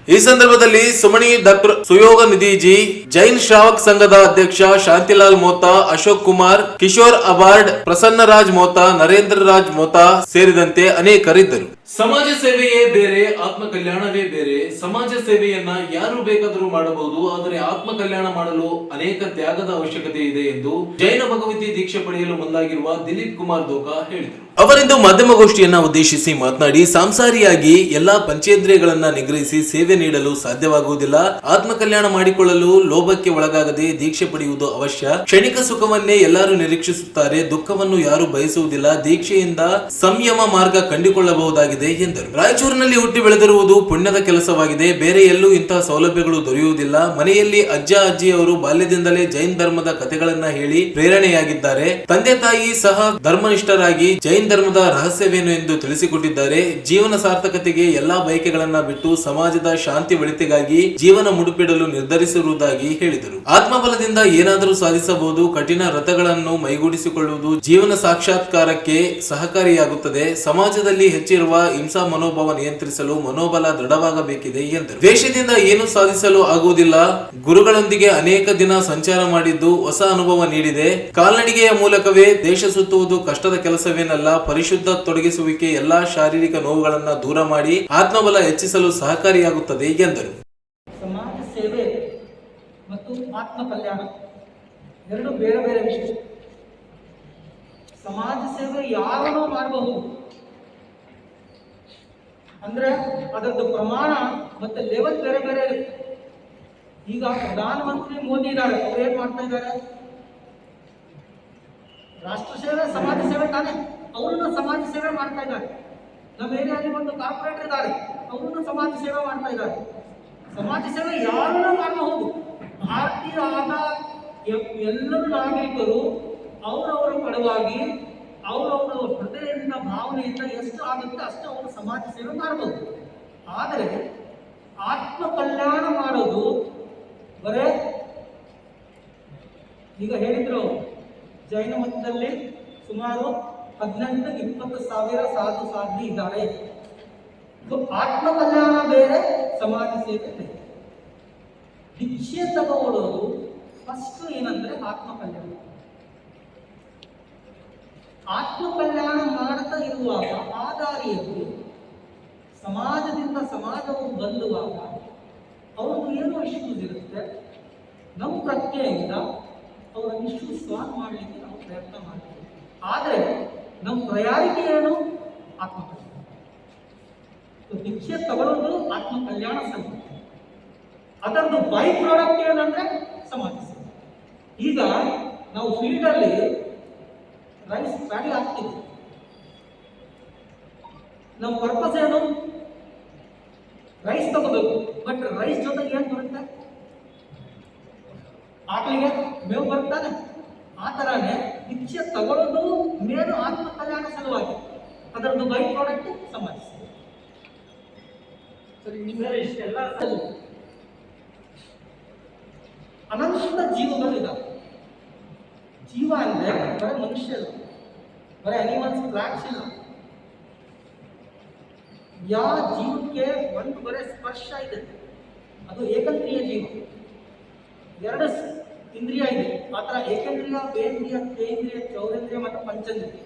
ಈ ಸಂದರ್ಭದಲ್ಲಿ ಸುಮಣಿ ಡಾಕ್ಟರ್ ಸುಯೋಗ ನಿಧಿಜಿ, ಜೈನ್ ಶ್ರಾವಕ್ ಸಂಘದ ಅಧ್ಯಕ್ಷ ಶಾಂತಿಲಾಲ್ ಮೋತಾ, ಅಶೋಕ್ ಕುಮಾರ್, ಕಿಶೋರ್ ಅಬಾರ್ಡ್, ಪ್ರಸನ್ನ ರಾಜ್ ಮೋತಾ, ನರೇಂದ್ರ ರಾಜ್ ಮೋತಾ ಸೇರಿದಂತೆ ಅನೇಕರಿದ್ದರು. ಸಮಾಜ ಸೇವೆಯೇ ಬೇರೆ, ಆತ್ಮ ಕಲ್ಯಾಣವೇ ಬೇರೆ. ಸಮಾಜ ಸೇವೆಯನ್ನ ಯಾರು ಬೇಕಾದರೂ ಮಾಡಬಹುದು, ಆದರೆ ಆತ್ಮ ಕಲ್ಯಾಣ ಮಾಡಲು ಅನೇಕ ತ್ಯಾಗದ ಅವಶ್ಯಕತೆ ಇದೆ ಎಂದು ಜೈನ ಭಗವತಿ ದೀಕ್ಷೆ ಪಡೆಯಲು ಮುಂದಾಗಿರುವ ದಿಲೀಪ್ ಕುಮಾರ್ ದೋಕಾ ಹೇಳಿದರು. ಅವರಿಂದು ಮಾಧ್ಯಮಗೋಷ್ಠಿಯನ್ನ ಉದ್ದೇಶಿಸಿ ಮಾತನಾಡಿ, ಸಂಸಾರಿಯಾಗಿ ಎಲ್ಲಾ ಪಂಚೇಂದ್ರಿಯಗಳನ್ನ ನಿಗ್ರಹಿಸಿ ಸೇವೆ ನೀಡಲು ಸಾಧ್ಯವಾಗುವುದಿಲ್ಲ. ಆತ್ಮ ಕಲ್ಯಾಣ ಮಾಡಿಕೊಳ್ಳಲು ಲೋಭಕ್ಕೆ ಒಳಗಾಗದೆ ದೀಕ್ಷೆ ಪಡೆಯುವುದು ಅವಶ್ಯ. ಕ್ಷಣಿಕ ಸುಖವನ್ನೇ ಎಲ್ಲರೂ ನಿರೀಕ್ಷಿಸುತ್ತಾರೆ, ದುಃಖವನ್ನು ಯಾರು ಬಯಸುವುದಿಲ್ಲ. ದೀಕ್ಷೆಯಿಂದ ಸಂಯಮ ಮಾರ್ಗ ಕಂಡುಕೊಳ್ಳಬಹುದಾಗಿದೆ ಎಂದರು. ರಾಯಚೂರಿನಲ್ಲಿ ಹುಟ್ಟಿ ಬೆಳೆದಿರುವುದು ಪುಣ್ಯದ ಕೆಲಸವಾಗಿದೆ. ಬೇರೆ ಎಲ್ಲೂ ಇಂತಹ ಸೌಲಭ್ಯಗಳು ದೊರೆಯುವುದಿಲ್ಲ. ಮನೆಯಲ್ಲಿ ಅಜ್ಜ ಅಜ್ಜಿಯವರು ಬಾಲ್ಯದಿಂದಲೇ ಜೈನ್ ಧರ್ಮದ ಕಥೆಗಳನ್ನ ಹೇಳಿ ಪ್ರೇರಣೆಯಾಗಿದ್ದಾರೆ. ತಂದೆ ತಾಯಿ ಸಹ ಧರ್ಮನಿಷ್ಠರಾಗಿ ಜೈನ್ ಧರ್ಮದ ರಹಸ್ಯವೇನು ಎಂದು ತಿಳಿಸಿಕೊಟ್ಟಿದ್ದಾರೆ. ಜೀವನ ಸಾರ್ಥಕತೆಗೆ ಎಲ್ಲಾ ಬಯಕೆಗಳನ್ನ ಬಿಟ್ಟು ಸಮಾಜದ ಶಾಂತಿ ಒಳಿತಿಗಾಗಿ ಜೀವನ ಮುಡುಪಿಡಲು ನಿರ್ಧರಿಸಿರುವುದಾಗಿ ಹೇಳಿದರು. ಆತ್ಮಬಲದಿಂದ ಏನಾದರೂ ಸಾಧಿಸಬಹುದು. ಕಠಿಣ ವ್ರತಗಳನ್ನು ಮೈಗೂಡಿಸಿಕೊಳ್ಳುವುದು ಜೀವನ ಸಾಕ್ಷಾತ್ಕಾರಕ್ಕೆ ಸಹಕಾರಿಯಾಗುತ್ತದೆ. ಸಮಾಜದಲ್ಲಿ ಹೆಚ್ಚಿರುವ ಹಿಂಸಾ ಮನೋಭಾವ ನಿಯಂತ್ರಿಸಲು ಮನೋಬಲ ದೃಢವಾಗಬೇಕಿದೆ ಎಂದರು. ದ್ವೇಷದಿಂದ ಏನು ಸಾಧಿಸಲು ಆಗುವುದಿಲ್ಲ. ಗುರುಗಳೊಂದಿಗೆ ಅನೇಕ ದಿನ ಸಂಚಾರ ಮಾಡಿದ್ದು ಹೊಸ ಅನುಭವ ನೀಡಿದೆ. ಕಾಲ್ನಡಿಗೆಯ ಮೂಲಕವೇ ದೇಶ ಸುತ್ತುವುದು ಕಷ್ಟದ ಕೆಲಸವೇನಲ್ಲ. ಪರಿಶುದ್ಧ ತೊಡಗಿಸುವಿಕೆ ಎಲ್ಲಾ ಶಾರೀರಿಕ ನೋವುಗಳನ್ನು ದೂರ ಮಾಡಿ ಆತ್ಮಬಲ ಹೆಚ್ಚಿಸಲು ಸಹಕಾರಿಯಾಗುತ್ತದೆ ಎಂದರು. ಸಮಾಜ ಸೇವೆ ಮತ್ತು ಆತ್ಮ ಕಲ್ಯಾಣ ಎರಡು ಬೇರೆ ಬೇರೆ ವಿಷಯ. ಸಮಾಜ ಸೇವೆ ಯಾರನ್ನೂ ಮಾಡಬಹುದು, ಅಂದ್ರೆ ಅದರದ್ದು ಪ್ರಮಾಣ ಮತ್ತೆ ಲೆವೆಲ್ ಬೇರೆ ಬೇರೆ ಇರುತ್ತೆ. ಈಗ ಪ್ರಧಾನಮಂತ್ರಿ ಮೋದಿ ಇದ್ದಾರೆ, ಅವ್ರು ಏನ್ ಮಾಡ್ತಾ ಇದ್ದಾರೆ? ರಾಷ್ಟ್ರ ಸೇವೆ ಸಮಾಜ ಸೇವೆ ತಾನೆ, ಅವರನ್ನು ಸಮಾಜ ಸೇವೆ ಮಾಡ್ತಾ ಇದ್ದಾರೆ. ನಮ್ಮ ಏರಿಯಾದಲ್ಲಿ ಒಂದು ಕಾರ್ಪೊರೇಟರ್ ಇದ್ದಾರೆ, ಅವರನ್ನು ಸಮಾಜ ಸೇವೆ ಮಾಡ್ತಾ ಇದ್ದಾರೆ. ಸಮಾಜ ಸೇವೆ ಯಾರನ್ನೂ ಮಾಡಬಹುದು. ಭಾರತೀಯ ಆದ ಎಲ್ಲರೂ ನಾಗರಿಕರು ಅವರವರ ಪರವಾಗಿ ಅವರವರ ಹೃದಯದಿಂದ ಭಾವನೆಯಿಂದ ಎಷ್ಟು ಆಗುತ್ತೆ ಅಷ್ಟು ಅವರು ಸಮಾಜ ಸೇವೆ ಮಾಡಬಹುದು. ಆದರೆ ಆತ್ಮ ಕಲ್ಯಾಣ ಮಾಡೋದು ಬರೇ ಈಗ ಹೇಳಿದ್ರು, ಜೈನ ಮತದಲ್ಲಿ ಸುಮಾರು 18-20 ಸಾವಿರ ಸಾಧು ಸಾಧ್ವಿ ಇದ್ದಾರೆ. ಆತ್ಮ ಕಲ್ಯಾಣ ಬೇರೆ, ಸಮಾಜ ಸೇವೆ ಬೇರೆ. ದೀಕ್ಷೆ ತಗೊಳ್ಳೋದು ಫಸ್ಟ್ ಏನಂದ್ರೆ ಆತ್ಮ ಕಲ್ಯಾಣ. ಆತ್ಮ ಕಲ್ಯಾಣ ಮಾಡ್ತಾ ಇರುವಾಗ ಆ ದಾರಿಯಲ್ಲಿ ಸಮಾಜದಿಂದ ಸಮಾಜವು ಬಂದುವಾಗ ಅವ್ರದ್ದು ಏನೋ ಇಶ್ಯೂಸ್ ಇರುತ್ತೆ, ನಮ್ಮ ಪ್ರಜ್ಞೆಯಿಂದ ಅವರ ಇಶ್ಯೂಸ್ ಸಾಲ್ವ್ ಮಾಡಲಿಕ್ಕೆ ನಾವು ಪ್ರಯತ್ನ ಮಾಡ್ತೀವಿ. ಆದರೆ ನಮ್ಮ ಪ್ರಯಾರಿಟಿ ಏನು? ಆತ್ಮಕಲ್ಯಾಣ. ದೀಕ್ಷೆ ತಗೊಳ್ಳೋದು ಆತ್ಮ ಕಲ್ಯಾಣ ಸಮಿತಿ, ಅದರದ್ದು ಬೈ ಪ್ರಾಡಕ್ಟ್ ಏನಂದ್ರೆ ಸಮಾಜ ಸೇವೆ. ಈಗ ನಾವು ಫೀಲ್ಡಲ್ಲಿ ರೈಸ್ ಪ್ಯಾಡಿ ಹಾಕ್ತೀವಿ, ನಮ್ಮ ಪರ್ಪಸ್ ಏನು? ರೈಸ್ ತಗೋಬೇಕು. ಬಟ್ ರೈಸ್ ಜೊತೆಗೆ ಏನು ಬರುತ್ತೆ? ಆಕಳಿಗೆ ಮೇವು ಬರ್ತಾನೆ. ಆ ಥರನೇ ದೀಕ್ಷೆ ತಗೊಳ್ಳೋದು ಮೇನು ಆತ್ಮ ಕಲ್ಯಾಣ ಸಲುವಾಗಿ, ಅದರದ್ದು ಬೈ ಪ್ರಾಡಕ್ಟ್ ಸಮಾಜ ಸೇವೆ. ಇಷ್ಟೆಲ್ಲ ಅನಂತ ಜೀವಗಳಿದ್ದಾವೆ. ಜೀವ ಅಂದ್ರೆ ಬರೀ ಮನುಷ್ಯ ಇಲ್ಲ, ಬರೀ ಅನಿಮಲ್ಸ್, ಪ್ಲಾಂಟ್ಸ್ ಇಲ್ಲ. ಯಾವ ಜೀವಕ್ಕೆ ಒಂದು ಬರೀ ಸ್ಪರ್ಶ ಇದೆ, ಅದು ಏಕೇಂದ್ರಿಯ ಜೀವ. ಎರಡು ಇಂದ್ರಿಯ ಇದೆ, ಮಾತ್ರ ಏಕೇಂದ್ರಿಯ, ಬೇಂದ್ರಿಯ, ತೇಂದ್ರಿಯ, ಚೌರೇಂದ್ರಿಯ ಮತ್ತು ಪಂಚೇಂದ್ರಿಯ.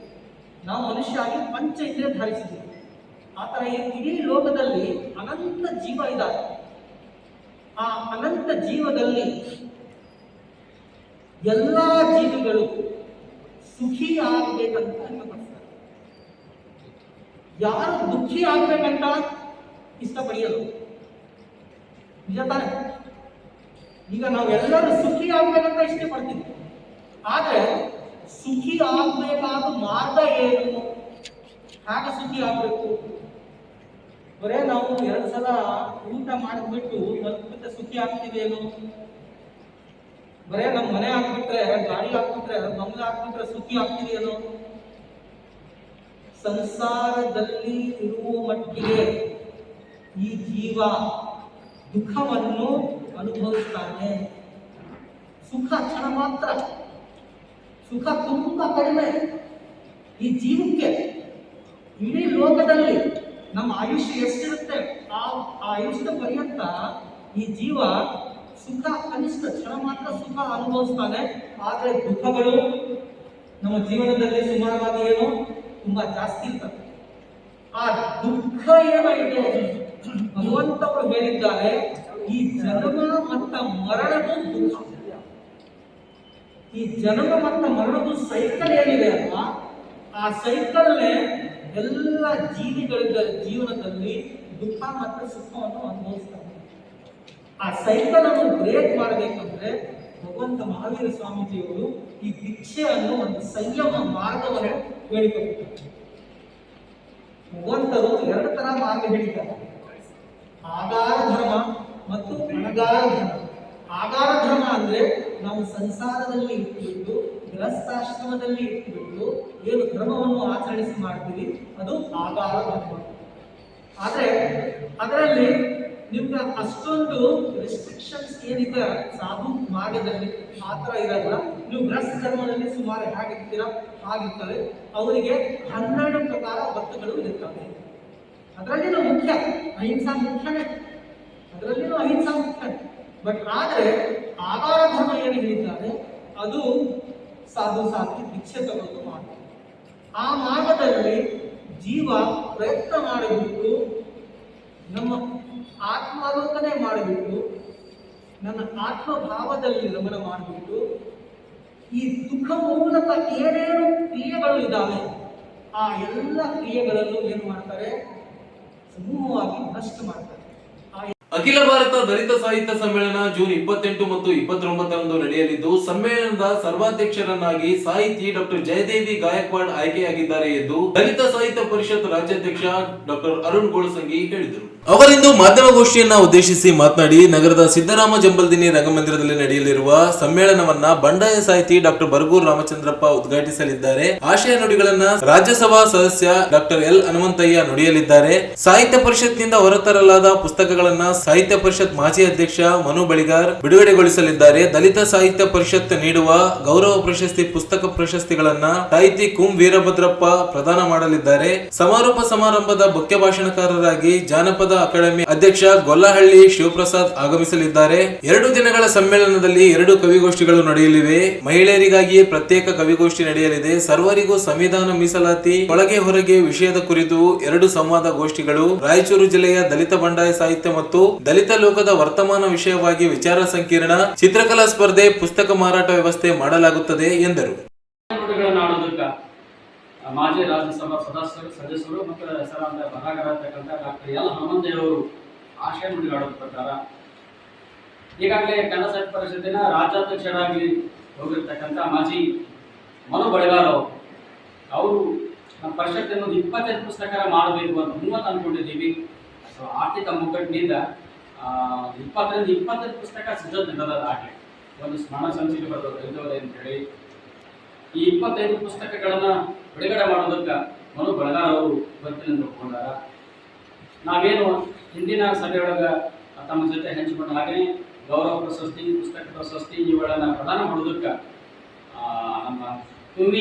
ನಾವು ಮನುಷ್ಯ ಆಗಿ ಪಂಚ ಇಂದ್ರಿಯ ಧರಿಸಿದ್ದೀವಿ. ಆ ಥರ ಇಡೀ ಲೋಕದಲ್ಲಿ ಅನಂತ ಜೀವ ಇದ್ದಾರೆ. ಆ ಅನಂತ ಜೀವದಲ್ಲಿ ಎಲ್ಲ ಜೀವಿಗಳು ಸುಖಿ ಆಗಬೇಕಂತ ಇಷ್ಟಪಡ್ತಾರೆ. ಯಾರು ದುಃಖಿ ಆಗ್ಬೇಕಂತ ಇಷ್ಟಪಡೆಯಲು ನಿಜ ತಾನೆ? ಈಗ ನಾವೆಲ್ಲರೂ ಸುಖಿ ಆಗ್ಬೇಕಂತ ಇಷ್ಟಪಡ್ತೀವಿ, ಆದ್ರೆ ಸುಖಿ ಆಗ್ಬೇಕಾದ ಮಾರ್ಗ ಏನು? ಹಾಗೆ ಸುಖಿ ಆಗ್ಬೇಕು? ಬರೇ ನಾವು 2 ಸಲ ಊಟ ಮಾಡಿದ್ಬಿಟ್ಟು ಮಲ್ಬಿಟ್ಟು ಸುಖಿ ಆಗ್ತೀವಿ ಏನು? ಬರೇ ನಮ್ಮ ಮನೆ ಹಾಕ್ಬಿಟ್ರೆ, ಗಾಡಿ ಹಾಕ್ಬಿಟ್ರೆ, ಬಂಗ್ಲೆ ಹಾಕ್ಬಿಟ್ರೆ ಸುಖಿ ಆಗ್ತೀವಿ ಏನು? ಸಂಸಾರದಲ್ಲಿ ಇರುವ ಮಟ್ಟಿಗೆ ಈ ಜೀವ ದುಃಖವನ್ನು ಅನುಭವಿಸ್ತಾನೆ. ಸುಖ ಕ್ಷಣ ಮಾತ್ರ, ಸುಖ ತುಂಬಾ ಕಡಿಮೆ ಈ ಜೀವಕ್ಕೆ. ಇಡೀ ಲೋಕದಲ್ಲಿ ನಮ್ಮ ಆಯುಷ್ಯ ಎಷ್ಟಿರುತ್ತೆ ಆ ಆಯುಷ್ಯ ಪರ್ಯಂತ ಈ ಜೀವ ಸುಖ ಕನಿಷ್ಠ ಕ್ಷಣ ಮಾತ್ರ ಸುಖ ಅನುಭವಿಸ್ತಾನೆ. ಆದರೆ ದುಃಖಗಳು ನಮ್ಮ ಜೀವನದಲ್ಲಿ ಸುಮಾರವಾಗಿ ಏನು ತುಂಬಾ ಜಾಸ್ತಿ ಇರ್ತದೆ. ಆ ದುಃಖ ಏನಿದೆ ಭಗವಂತವರು ಹೇಳಿದ್ದಾರೆ, ಈ ಜನ್ಮ ಮತ್ತು ಮರಣದ ದುಃಖ, ಈ ಜನ್ಮ ಮತ್ತು ಮರಣದ ಸೈಕಲ್ ಏನಿದೆ ಅಲ್ವಾ, ಆ ಸೈಕಲ್ನೇ ಎಲ್ಲ ಜೀವಿಗಳ ಜೀವನದಲ್ಲಿ ದುಃಖ ಮತ್ತು ಸುಖವನ್ನು ಅನುಭವಿಸ್ತಾರೆ. ಆ ಸೈಕಲ್ ಅನ್ನು ಬ್ರೇಕ್ ಮಾಡಬೇಕಂದ್ರೆ ಭಗವಂತ ಮಹಾವೀರ ಸ್ವಾಮೀಜಿಯವರು ಈ ದೀಕ್ಷೆಯನ್ನು ಒಂದು ಸಂಯಮ ಮಾರ್ಗವನ್ನು ಹೇಳಿಕೊಟ್ಟಿದ್ದಾರೆ. ಭಗವಂತರು 2 ತರ ಮಾರ್ಗ ಹೇಳಿದ್ದಾರೆ, ಆಗಾರ ಧರ್ಮ ಮತ್ತು ಅನಗಾರ ಧರ್ಮ. ಆಗಾರ ಧರ್ಮ ಅಂದ್ರೆ ನಾವು ಸಂಸಾರದಲ್ಲಿ ಇಟ್ಟುಬಿಟ್ಟು, ಗೃಹಸ್ಥಾಶ್ರಮದಲ್ಲಿ ಇಟ್ಟುಬಿಟ್ಟು ಏನು ಧರ್ಮವನ್ನು ಆಚರಿಸಿ ಮಾಡ್ತೀವಿ ಅದು ಆಗಾರ ಧರ್ಮ. ಆದ್ರೆ ಅದರಲ್ಲಿ ನಿಮ್ಗೆ ಅಷ್ಟೊಂದು ರೆಸ್ಟ್ರಿಕ್ಷನ್ಸ್ ಏನಿದೆ ಸಾಧು ಮಾರ್ಗದಲ್ಲಿ ಆ ಥರ ಇರಲ್ಲ. ನೀವು ಗೃಹಸ್ಥ ಧರ್ಮದಲ್ಲಿ ಸುಮಾರು ಹೇಗಿರ್ತೀರ ಹಾಗಿರ್ತವೆ. ಅವರಿಗೆ 12 ಪ್ರಕಾರ ವ್ರತಗಳು ಇರುತ್ತವೆ. ಅದರಲ್ಲಿನೂ ಮುಖ್ಯ ಅಹಿಂಸಾ ಮುಖ್ಯನೇ, ಅದರಲ್ಲಿನೂ ಅಹಿಂಸಾ ಮುಖ್ಯನೇ. ಬಟ್ ಆದರೆ ಆಗಾರ ಧರ್ಮ ಏನು ಹೇಳಿದ್ದಾರೆ ಅದು ಸಾಧು ಸಾಧಿ ದೀಕ್ಷೆ ತಗೊಂಡು ಮಾಡ್ತಾರೆ. ಆ ಮಾರ್ಗದಲ್ಲಿ ಜೀವ ಪ್ರಯತ್ನ ಮಾಡಿಬಿಟ್ಟು ನಮ್ಮ ಆತ್ಮಾಲೋಕನೆ ಮಾಡಿಬಿಟ್ಟು ನನ್ನ ಆತ್ಮಭಾವದಲ್ಲಿ ಗಮನ ಮಾಡಿಬಿಟ್ಟು ಈ ದುಃಖ ಮೂಲಕ ಏನೇನು ಕ್ರಿಯೆಗಳು ಇದ್ದಾವೆ ಆ ಎಲ್ಲ ಕ್ರಿಯೆಗಳನ್ನು ಏನು ಮಾಡ್ತಾರೆ, ಸಮೂಹವಾಗಿ ನಷ್ಟ ಮಾಡ್ತಾರೆ. ಅಖಿಲ ಭಾರತ ದಲಿತ ಸಾಹಿತ್ಯ ಸಮ್ಮೇಳನ ಜೂನ್ 28 ಮತ್ತು 29ರಂದು ನಡೆಯಲಿದ್ದು, ಸಮ್ಮೇಳನದ ಸರ್ವಾಧ್ಯಕ್ಷರನ್ನಾಗಿ ಸಾಹಿತಿ ಡಾಕ್ಟರ್ ಜಯದೇವಿ ಗಾಯಕ್ವಾಡ್ ಆಯ್ಕೆಯಾಗಿದ್ದಾರೆ ಎಂದು ದಲಿತ ಸಾಹಿತ್ಯ ಪರಿಷತ್ ರಾಜ್ಯಾಧ್ಯಕ್ಷ ಡಾಕ್ಟರ್ ಅರುಣ್ ಗೋಳಸಂಗಿ ಹೇಳಿದರು. ಅವರಿಂದು ಮಾಧ್ಯಮಗೋಷ್ಠಿಯನ್ನ ಉದ್ದೇಶಿಸಿ ಮಾತನಾಡಿ, ನಗರದ ಸಿದ್ದರಾಮ ಜಂಬಲ್ದಿನಿ ರಂಗಮಂದಿರದಲ್ಲಿ ನಡೆಯಲಿರುವ ಸಮ್ಮೇಳನವನ್ನ ಬಂಡಾಯ ಸಾಹಿತಿ ಡಾಕ್ಟರ್ ಬರಗೂರು ರಾಮಚಂದ್ರಪ್ಪ ಉದ್ಘಾಟಿಸಲಿದ್ದಾರೆ. ಆಶಯ ನುಡಿಗಳನ್ನ ರಾಜ್ಯಸಭಾ ಸದಸ್ಯ ಡಾಕ್ಟರ್ ಎಲ್ ಹನುಮಂತಯ್ಯ ನುಡಿಯಲಿದ್ದಾರೆ. ಸಾಹಿತ್ಯ ಪರಿಷತ್ನಿಂದ ಹೊರತರಲಾದ ಪುಸ್ತಕಗಳನ್ನ ಸಾಹಿತ್ಯ ಪರಿಷತ್ ಮಾಜಿ ಅಧ್ಯಕ್ಷ ಮನು ಬಳಿಗಾರ್ ಬಿಡುಗಡೆಗೊಳಿಸಲಿದ್ದಾರೆ. ದಲಿತ ಸಾಹಿತ್ಯ ಪರಿಷತ್ ನೀಡುವ ಗೌರವ ಪ್ರಶಸ್ತಿ ಪುಸ್ತಕ ಪ್ರಶಸ್ತಿಗಳನ್ನ ಸಾಹಿತಿ ಕುಂ ವೀರಭದ್ರಪ್ಪ ಪ್ರದಾನ ಮಾಡಲಿದ್ದಾರೆ. ಸಮಾರೋಪ ಸಮಾರಂಭದ ಮುಖ್ಯ ಭಾಷಣಕಾರರಾಗಿ ಜಾನಪದ ಜಾನಪದ ಅಕಾಡೆಮಿ ಅಧ್ಯಕ್ಷ ಗೊಲ್ಲಹಳ್ಳಿ ಶಿವಪ್ರಸಾದ್ ಆಗಮಿಸಲಿದ್ದಾರೆ. 2 ದಿನಗಳ ಸಮ್ಮೇಳನದಲ್ಲಿ 2 ಕವಿಗೋಷ್ಠಿಗಳು ನಡೆಯಲಿವೆ. ಮಹಿಳೆಯರಿಗಾಗಿಯೇ ಪ್ರತ್ಯೇಕ ಕವಿಗೋಷ್ಠಿ ನಡೆಯಲಿದೆ. ಸರ್ವರಿಗೂ ಸಂವಿಧಾನ ಮೀಸಲಾತಿ ಒಳಗೆ ಹೊರಗೆ ವಿಷಯದ ಕುರಿತು 2 ಸಂವಾದ ಗೋಷ್ಠಿಗಳು, ರಾಯಚೂರು ಜಿಲ್ಲೆಯ ದಲಿತ ಬಂಡಾಯ ಸಾಹಿತ್ಯ ಮತ್ತು ದಲಿತ ಲೋಕದ ವರ್ತಮಾನ ವಿಷಯವಾಗಿ ವಿಚಾರ ಸಂಕಿರಣ, ಚಿತ್ರಕಲಾ ಸ್ಪರ್ಧೆ, ಪುಸ್ತಕ ಮಾರಾಟ ವ್ಯವಸ್ಥೆ ಮಾಡಲಾಗುತ್ತದೆ ಎಂದರು. ಮಾಜಿ ರಾಜ್ಯಸಭಾ ಸದಸ್ಯರು ಮತ್ತು ಹೆಸರಾಂತ ಬರಹಗಾರತಕ್ಕಂಥ ಡಾಕ್ಟರ್ ಎಲ್ ಹನುಮಂತಯ್ಯವರು ಆಶಯ ನುಡಿಗಾಡೋದ ಪ್ರಕಾರ ಈಗಾಗಲೇ ಕನ್ನಡ ಸಾಹಿತ್ಯ ಪರಿಷತ್ತಿನ ರಾಜ್ಯಾಧ್ಯಕ್ಷರಾಗಿ ಹೋಗಿರ್ತಕ್ಕಂಥ ಮಾಜಿ ಮನು ಬಳಿಗಾರ್ ಅವರು ನಮ್ಮ ಪರಿಷತ್ತಿನ 25 ಪುಸ್ತಕ ಮಾಡಬೇಕು ಅಂತ 30 ಅಂದ್ಕೊಂಡಿದ್ದೀವಿ. ಸೊ ಆರ್ಥಿಕ ಮುಗ್ಗಟ್ಟಿನಿಂದ 20ರಿಂದ 25 ಪುಸ್ತಕ ಸಿದ್ಧತೆ ನಡೆದ ಆಗಲಿ ಒಂದು ಸ್ಮರಣ ಸಂಚಿಕೆ ಬರೆದವರು ಅಂತೇಳಿ ಈ 25 ಪುಸ್ತಕಗಳನ್ನು ಬಿಡುಗಡೆ ಮಾಡೋದಕ್ಕೆ ಮನು ಬಳಿಗಾರ್ ಅವರು ಬರ್ತೀನಿ ಒಪ್ಕೊಂಡಾರ. ನಾವೇನು ಹಿಂದಿನ ಸಭೆಯೊಳಗೆ ತಮ್ಮ ಜೊತೆ ಹಂಚಿಕೊಂಡ ಹಾಗೆ ಗೌರವ ಪ್ರಶಸ್ತಿ, ಪುಸ್ತಕ ಪ್ರಶಸ್ತಿ ಇವುಗಳನ್ನು ಪ್ರದಾನ ಮಾಡೋದಕ್ಕೆ ನಮ್ಮ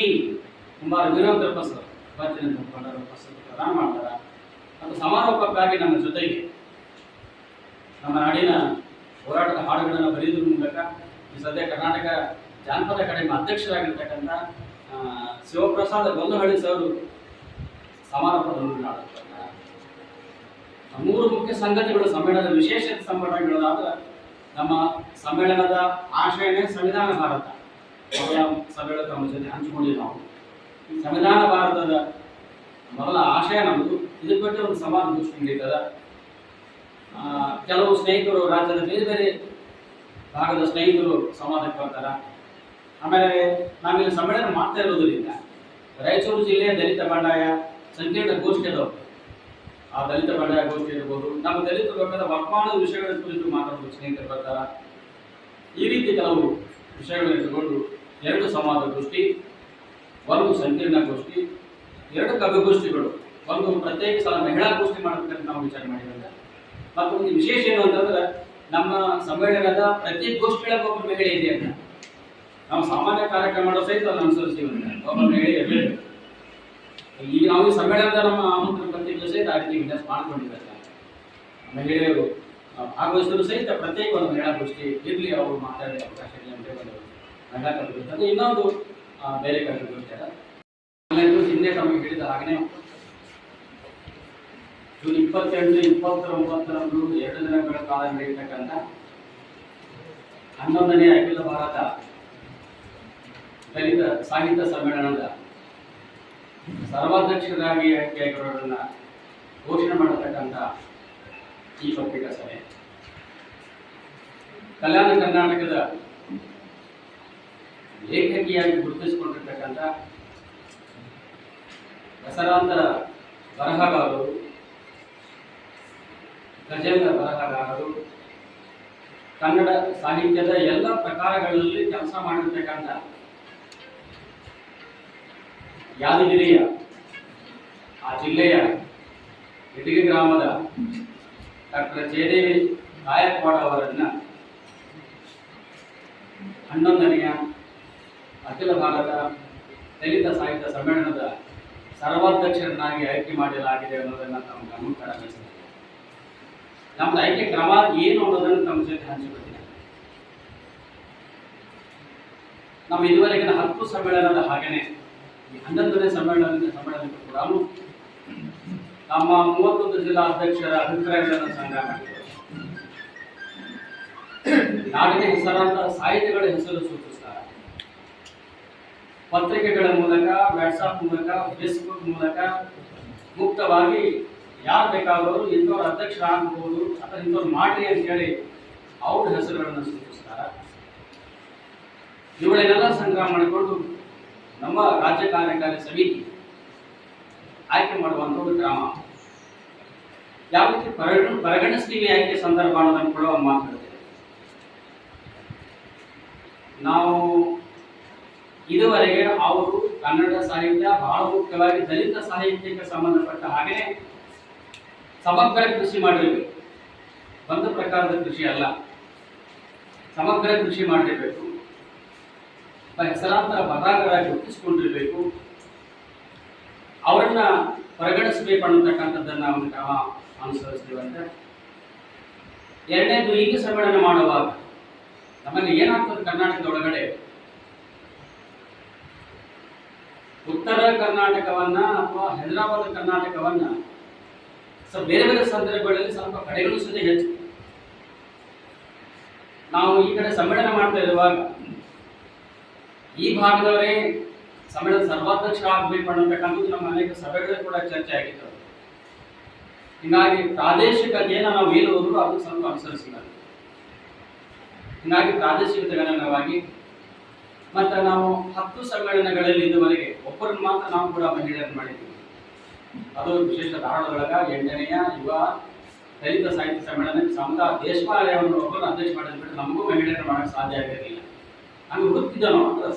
ಕುಮಾರ ವೀರಭದ್ರಪ್ಪ ಸರ್ ಬರ್ತೀನಿ ಒಪ್ಕೊಂಡಾರ, ಪ್ರಶಸ್ತಿ ಪ್ರದಾನ ಮಾಡ್ತಾರೆ. ಮತ್ತು ಸಮಾರೋಪಕ್ಕಾಗಿ ನಮ್ಮ ಜೊತೆಗೆ ನಮ್ಮ ನಾಡಿನ ಹೋರಾಟದ ಹಾಡುಗಳನ್ನು ಬರೆಯುವುದರ ಮೂಲಕ ಈ ಸದ್ಯ ಕರ್ನಾಟಕ ಜಾನಪದ ಅಕಾಡೆಮಿ ಅಧ್ಯಕ್ಷರಾಗಿರ್ತಕ್ಕಂಥ ಶಿವಪ್ರಸಾದ್ ಗೊಲ್ಲಹಳ್ಳಿ ಸರ್ ಸಮಾರೋಪದಲ್ಲಿ ಮಾಡುತ್ತಾರೆ. 3 ಮುಖ್ಯ ಸಂಗತಿಗಳು ಸಮ್ಮೇಳನದ ವಿಶೇಷ ಸಂಘಟನೆಗಳಾದ ನಮ್ಮ ಸಮ್ಮೇಳನದ ಆಶಯನೇ ಸಂವಿಧಾನ ಭಾರತ. ಮೊದಲ ಸಭೆಗಳ ನಮ್ಮ ಜೊತೆ ಹಂಚಿಕೊಂಡಿದ್ದು ನಾವು ಈ ಸಂವಿಧಾನ ಭಾರತದ ಮೊದಲ ಆಶಯ ನಮ್ಮದು. ಇದ್ರ ಬಗ್ಗೆ ಒಂದು ಸಂವಾದ ದೃಷ್ಟಿ ನಡೀತದ. ಕೆಲವು ಸ್ನೇಹಿತರು ರಾಜ್ಯದ ಬೇರೆ ಬೇರೆ ಭಾಗದ ಸ್ನೇಹಿತರು ಸಂವಾದಕ್ಕೆ ಬರ್ತಾರೆ. ಆಮೇಲೆ ನಾವಿಲ್ಲಿ ಸಮ್ಮೇಳನ ಮಾಡ್ತಾ ಇರೋದ್ರಿಂದ ರಾಯಚೂರು ಜಿಲ್ಲೆಯ ದಲಿತ ಬಂಡಾಯ ಸಂಕೀರ್ಣ ಗೋಷ್ಠಿ ಅದಾವೆ. ಆ ದಲಿತ ಬಂಡಾಯ ಗೋಷ್ಠಿ ಇರ್ಬೋದು, ನಮ್ಮ ದಲಿತ ಲೋಕದ ವರ್ತಮಾನದ ವಿಷಯಗಳ ಕುರಿತು ಮಾತಾಡೋದು ಸ್ನೇಹಿತರು ಬರ್ತಾರೆ. ಈ ರೀತಿ ಕೆಲವು ವಿಷಯಗಳನ್ನು ಇಟ್ಟುಕೊಂಡು 2 ಸಂವಾದ ಗೋಷ್ಠಿ, 1 ಸಂಕೀರ್ಣ ಗೋಷ್ಠಿ, 2 ಕವಿಗೋಷ್ಠಿಗಳು, 1 ಪ್ರತ್ಯೇಕ ಸಲ ಮಹಿಳಾ ಗೋಷ್ಠಿ ಮಾಡಬೇಕಂತ ನಾವು ವಿಚಾರ ಮಾಡಿದ್ದೇವೆ. ಮತ್ತು ಒಂದು ವಿಶೇಷ ಏನು ಅಂತಂದ್ರೆ ನಮ್ಮ ಸಮ್ಮೇಳನದ ಪ್ರತಿ ಗೋಷ್ಠಿಗಳಿಗೆ ಒಬ್ಬರು ಮಹಿಳೆ ಇದೆ ಅಂತ ನಾವು ಸಾಮಾನ್ಯ ಕಾರ್ಯಕ್ರಮ ಮಾಡೋ ಸಹಿತ ಅದನ್ನು ಅನುಸರಿಸ್ತೀವಿ. ಒಬ್ಬ ಮಹಿಳೆ ಇರಬೇಕು. ಈಗ ನಾವು ಈ ಸಮ್ಮೇಳನದ ನಮ್ಮ ಆಮಂತ್ರಣ ಪತ್ರಿಕೆ ಸಹಿತ ಆ ರೀತಿ ವಿನ್ಯಾಸ ಮಾಡ್ಕೊಂಡಿದ್ದಾರೆ. ಮಹಿಳೆಯರು ಭಾಗವಹಿಸಿದ್ರು ಸಹಿತ ಪ್ರತ್ಯೇಕ ಒಂದು ಮಹಿಳಾ ಗೋಷ್ಠಿ ಇರಲಿ, ಅವರು ಮಾತಾಡಲಿ ಅವಕಾಶ ಇರಲಿ ಅಂತ ಒಂದು ಮಹಿಳಾ ಕವಿಗೋಷ್ಠಿ. ಅದು ಇನ್ನೊಂದು ಬೇರೆ ಕವಿಗೋಷ್ಠಿ ಅದ. ಹಿಂದೆ ತಮಗೆ ಹೇಳಿದ ಹಾಗೆಯೇ ಜೂನ್ 28, 29ರಂದು 2 ದಿನಗಳ ಕಾಲ ನಡೆಯತಕ್ಕಂಥ 11ನೇ ಅಖಿಲ ಭಾರತ ದಲಿತ ಸಾಹಿತ್ಯ ಸಮ್ಮೇಳನದ ಸರ್ವಾಧ್ಯಕ್ಷರಾಗಿ ಆಯ್ಕೆಯಾಗಿರೋರನ್ನ ಘೋಷಣೆ ಮಾಡತಕ್ಕಂಥ ಈ ಪತ್ರಿಕಾ ಸಭೆ ಕಲ್ಯಾಣ ಕರ್ನಾಟಕದ ಲೇಖಕಿಯಾಗಿ ಗುರುತಿಸಿಕೊಂಡಿರ್ತಕ್ಕಂಥ ಹೆಸರಾಂತ ಬರಹಗಾರರು, ಗಜಲ ಬರಹಗಾರರು, ಕನ್ನಡ ಸಾಹಿತ್ಯದ ಎಲ್ಲ ಪ್ರಕಾರಗಳಲ್ಲಿ ಕೆಲಸ ಮಾಡಿರ್ತಕ್ಕಂಥ ಯಾದಗಿರಿಯ ಆ ಜಿಲ್ಲೆಯ ಇಟಗಿ ಗ್ರಾಮದ ಡಾಕ್ಟರ್ ಜಯದೇವಿ ಗಾಯಕ್ವಾಡ್ ಅವರನ್ನ 11ನೆಯ ಅಖಿಲ ಭಾರತ ದಲಿತ ಸಾಹಿತ್ಯ ಸಮ್ಮೇಳನದ ಸರ್ವಾಧ್ಯಕ್ಷರನ್ನಾಗಿ ಆಯ್ಕೆ ಮಾಡಲಾಗಿದೆ ಅನ್ನೋದನ್ನು ತಮ್ಮ ಗಮನಕ್ಕೆ ತರಬೇಕು. ನಮ್ದು ಆಯ್ಕೆ ಕ್ರಮ ಏನು ಅನ್ನೋದನ್ನು ತಮ್ಮ ಜೊತೆ ಹಂಚಿಕೊಳ್ತೀನಿ. ನಮ್ಮ ಇದುವರೆಗಿನ 10 ಸಮ್ಮೇಳನದ ಹಾಗೆಯೇ 11ನೇ ಸಮ್ಮೇಳನಕ್ಕೂ ಕೂಡ ನಮ್ಮ 31 ಜಿಲ್ಲಾ ಅಧ್ಯಕ್ಷರ ಅಭಿಪ್ರಾಯಗಳನ್ನು ಸಂಗ್ರಹ ಮಾಡಿದ್ದೇವೆ. ನಾಡಿನ ಹೆಸರಾಂತ ಸಾಹಿತಿಗಳ ಹೆಸರು ಸೂಚಿಸ್ತಾರೆ. ಪತ್ರಿಕೆಗಳ ಮೂಲಕ, ವಾಟ್ಸಾಪ್ ಮೂಲಕ, ಫೇಸ್ಬುಕ್ ಮೂಲಕ ಮುಕ್ತವಾಗಿ ಯಾರು ಬೇಕಾದವರು ಇಂಥವ್ರ ಅಧ್ಯಕ್ಷರಾಗಬಹುದು ಅಥವಾ ಇಂಥವ್ರು ಮಾಡ್ರಿ ಅಂತ ಹೇಳಿ ಅವ್ರ ಹೆಸರುಗಳನ್ನು ಸೂಚಿಸ್ತಾರೆ. ಇವುಗಳನ್ನೆಲ್ಲ ಸಂಗ್ರಹ ಮಾಡಿಕೊಂಡು ನಮ್ಮ ರಾಜ್ಯ ಕಾರ್ಯಕಾರಿ ಸಮಿತಿ ಆಯ್ಕೆ ಮಾಡುವಂಥ ಒಂದು ಕ್ರಮ. ಯಾವ ರೀತಿ ಪರಿಗಣಿಸ್ತೀವಿ ಆಯ್ಕೆ ಸಂದರ್ಭ ಅನ್ನೋದನ್ನು ಕೂಡ ಮಾತಾಡ್ತೇವೆ. ನಾವು ಇದುವರೆಗೆ ಅವರು ಕನ್ನಡ ಸಾಹಿತ್ಯ ಬಹಳ ಮುಖ್ಯವಾಗಿ ದಲಿತ ಸಾಹಿತ್ಯಕ್ಕೆ ಸಂಬಂಧಪಟ್ಟ ಹಾಗೆ ಸಮಗ್ರ ಕೃಷಿ ಮಾಡಿರಬೇಕು. ಒಂದು ಪ್ರಕಾರದ ಕೃಷಿ ಅಲ್ಲ, ಸಮಗ್ರ ಕೃಷಿ ಮಾಡಿರಬೇಕು. ಹೆಸರಾಂತರ ಬರಹಗಾರರಾಗಿ ಗುರುತಿಸಿಕೊಂಡಿರಬೇಕು. ಅವರನ್ನ ಪರಿಗಣಿಸಬೇಕು ಅನ್ನತಕ್ಕಂಥದ್ದನ್ನು ಒಂದು ಕ್ರಮ ಅನುಸರಿಸ್ತೀವಂತೆ. ಎರಡನೇದು, ಈಗ ಸಮ್ಮೇಳನ ಮಾಡುವಾಗ ನಮ್ಮಲ್ಲಿ ಏನಾಗ್ತದೆ, ಕರ್ನಾಟಕದೊಳಗಡೆ ಉತ್ತರ ಕರ್ನಾಟಕವನ್ನ ಅಥವಾ ಹೈದರಾಬಾದ್ ಕರ್ನಾಟಕವನ್ನ ಬೇರೆ ಬೇರೆ ಸಂದರ್ಭಗಳಲ್ಲಿ ಸ್ವಲ್ಪ ಕಡೆಗಣಿಸೋದೇ ಹೆಚ್ಚು. ನಾವು ಈ ಕಡೆ ಸಮ್ಮೇಳನ ಮಾಡ್ತಾ ಇರುವಾಗ ಈ ಭಾಗದವರೇ ಸಮ್ಮೇಳನ ಸರ್ವಾಧ್ಯಕ್ಷ ಆಗಬೇಕು ಅನ್ನತಕ್ಕಂಥದ್ದು ನಮ್ಮ ಅನೇಕ ಸಭೆಗಳಲ್ಲಿ ಕೂಡ ಚರ್ಚೆ ಆಗಿತ್ತು. ಹೀಗಾಗಿ ಪ್ರಾದೇಶಿಕತೆಯನ್ನು ನಾವು ಏನು ಹೋದ್ರು ಅದು ಸ್ವಲ್ಪ ಅನುಸರಿಸಿಲ್ಲ. ಹೀಗಾಗಿ ಪ್ರಾದೇಶಿಕತೆ ಗಣನವಾಗಿ ಮತ್ತು ನಾವು 10 ಸಮ್ಮೇಳನಗಳಲ್ಲಿ ಇದುವರೆಗೆ ಒಬ್ಬರನ್ನು ಮಾತ್ರ ನಾವು ಕೂಡ ಮಹಿಳೆಯರನ್ನು ಮಾಡಿದ್ದೀವಿ. ಅದು ವಿಶೇಷ ಧಾರವಾಡದೊಳಗ 8ನೆಯ ಯುವ ದಲಿತ ಸಾಹಿತ್ಯ ಸಮ್ಮೇಳನಕ್ಕೆ ಸಮುದಾಯ ದೇಶಪಾಲಯವನ್ನು ಒಬ್ಬರು ಅಧ್ಯಕ್ಷ ಮಾಡಿದ ಬಿಟ್ಟು ನಮಗೂ ಮಹಿಳೆಯರನ್ನು ಮಾಡಕ್ಕೆ ಸಾಧ್ಯ ಆಗಿರಲಿಲ್ಲ. ಹಂಗೆ ಹುಡುಕ್ತಿದ್ದೋ ಅಂತ.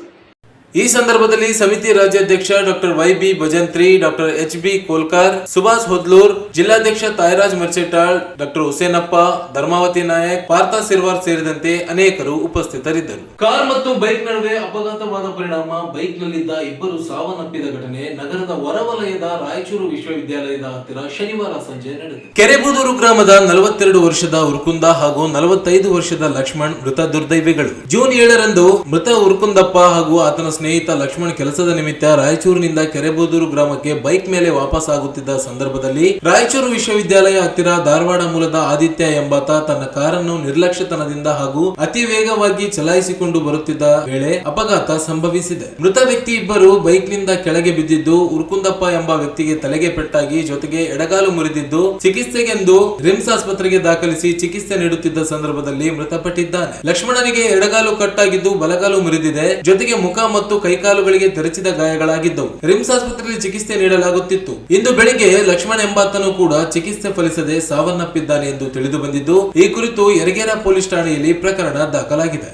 ಈ ಸಂದರ್ಭದಲ್ಲಿ ಸಮಿತಿ ರಾಜ್ಯಾಧ್ಯಕ್ಷ ಡಾಕ್ಟರ್ ವೈ.ಬಿ. ಭಜಂತ್ರಿ, ಡಾಕ್ಟರ್ ಎಚ್.ಬಿ. ಕೋಲ್ಕರ್, ಸುಭಾಷ್ ಹೊದ್ಲೂರ್, ಜಿಲ್ಲಾಧ್ಯಕ್ಷ ತಾಯರಾಜ್ ಮರ್ಚೆಟಾಳ್, ಡಾಕ್ಟರ್ ಹುಸೇನಪ್ಪ, ಧರ್ಮಾವತಿ ನಾಯಕ್, ಪಾರ್ಥ ಸಿರ್ವಾರ್ ಸೇರಿದಂತೆ ಅನೇಕರು ಉಪಸ್ಥಿತರಿದ್ದರು. ಕಾರ್ ಮತ್ತು ಬೈಕ್ ನಡುವೆ ಅಪಘಾತವಾದ ಪರಿಣಾಮ ಬೈಕ್ನಲ್ಲಿದ್ದ ಇಬ್ಬರು ಸಾವನ್ನಪ್ಪಿದ ಘಟನೆ ನಗರದ ಹೊರವಲಯದ ರಾಯಚೂರು ವಿಶ್ವವಿದ್ಯಾಲಯದ ಹತ್ತಿರ ಶನಿವಾರ ಸಂಜೆ ನಡೆದಿದೆ. ಕೆರೆಬೂದೂರು ಗ್ರಾಮದ 42 ವರ್ಷದ ಉರ್ಕುಂದ ಹಾಗೂ 45 ವರ್ಷದ ಲಕ್ಷ್ಮಣ್ ಮೃತ ದುರ್ದೈವಿಗಳು. ಜೂನ್ 7ರಂದು ಮೃತ ಉರ್ಕುಂದಪ್ಪ ಹಾಗೂ ಆತನ ಸ್ನೇಹಿತ ಲಕ್ಷ್ಮಣ್ ಕೆಲಸದ ನಿಮಿತ್ತ ರಾಯಚೂರಿನಿಂದ ಕೆರೆಬೂದೂರು ಗ್ರಾಮಕ್ಕೆ ಬೈಕ್ ಮೇಲೆ ವಾಪಸ್ ಆಗುತ್ತಿದ್ದ ಸಂದರ್ಭದಲ್ಲಿ ರಾಯಚೂರು ವಿಶ್ವವಿದ್ಯಾಲಯ ಹತ್ತಿರ ಧಾರವಾಡ ಮೂಲದ ಆದಿತ್ಯ ಎಂಬಾತ ತನ್ನ ಕಾರನ್ನು ನಿರ್ಲಕ್ಷ್ಯತನದಿಂದ ಹಾಗೂ ಅತಿ ವೇಗವಾಗಿ ಚಲಾಯಿಸಿಕೊಂಡು ಬರುತ್ತಿದ್ದ ವೇಳೆ ಅಪಘಾತ ಸಂಭವಿಸಿದೆ. ಮೃತ ವ್ಯಕ್ತಿ ಇಬ್ಬರು ಬೈಕ್ನಿಂದ ಕೆಳಗೆ ಬಿದ್ದಿದ್ದು ಉರ್ಕುಂದಪ್ಪ ಎಂಬ ವ್ಯಕ್ತಿಗೆ ತಲೆಗೆ ಪೆಟ್ಟಾಗಿ ಜೊತೆಗೆ ಎಡಗಾಲು ಮುರಿದಿದ್ದು ಚಿಕಿತ್ಸೆಗೆಂದು ರಿಮ್ಸ್ ಆಸ್ಪತ್ರೆಗೆ ದಾಖಲಿಸಿ ಚಿಕಿತ್ಸೆ ನೀಡುತ್ತಿದ್ದ ಸಂದರ್ಭದಲ್ಲಿ ಮೃತಪಟ್ಟಿದ್ದಾನೆ. ಲಕ್ಷ್ಮಣನಿಗೆ ಎಡಗಾಲು ಕಟ್ಟಾಗಿದ್ದು ಬಲಗಾಲು ಮುರಿದಿದೆ. ಜೊತೆಗೆ ಮುಖ ಮತ್ತು ಕೈಕಾಲುಗಳಿಗೆ ತೆರಚಿದ ಗಾಯಗಳಾಗಿದ್ದವು. ರಿಮ್ಸ್ ಆಸ್ಪತ್ರೆಯಲ್ಲಿ ಚಿಕಿತ್ಸೆ ನೀಡಲಾಗುತ್ತಿತ್ತು. ಇಂದು ಬೆಳಿಗ್ಗೆ ಲಕ್ಷ್ಮಣ್ ಎಂಬಾತನು ಕೂಡ ಚಿಕಿತ್ಸೆ ಫಲಿಸದೆ ಸಾವನ್ನಪ್ಪಿದ್ದಾನೆ ಎಂದು ತಿಳಿದು ಬಂದಿದ್ದು, ಈ ಕುರಿತು ಯರಗೇರ ಪೊಲೀಸ್ ಠಾಣೆಯಲ್ಲಿ ಪ್ರಕರಣ ದಾಖಲಾಗಿದೆ.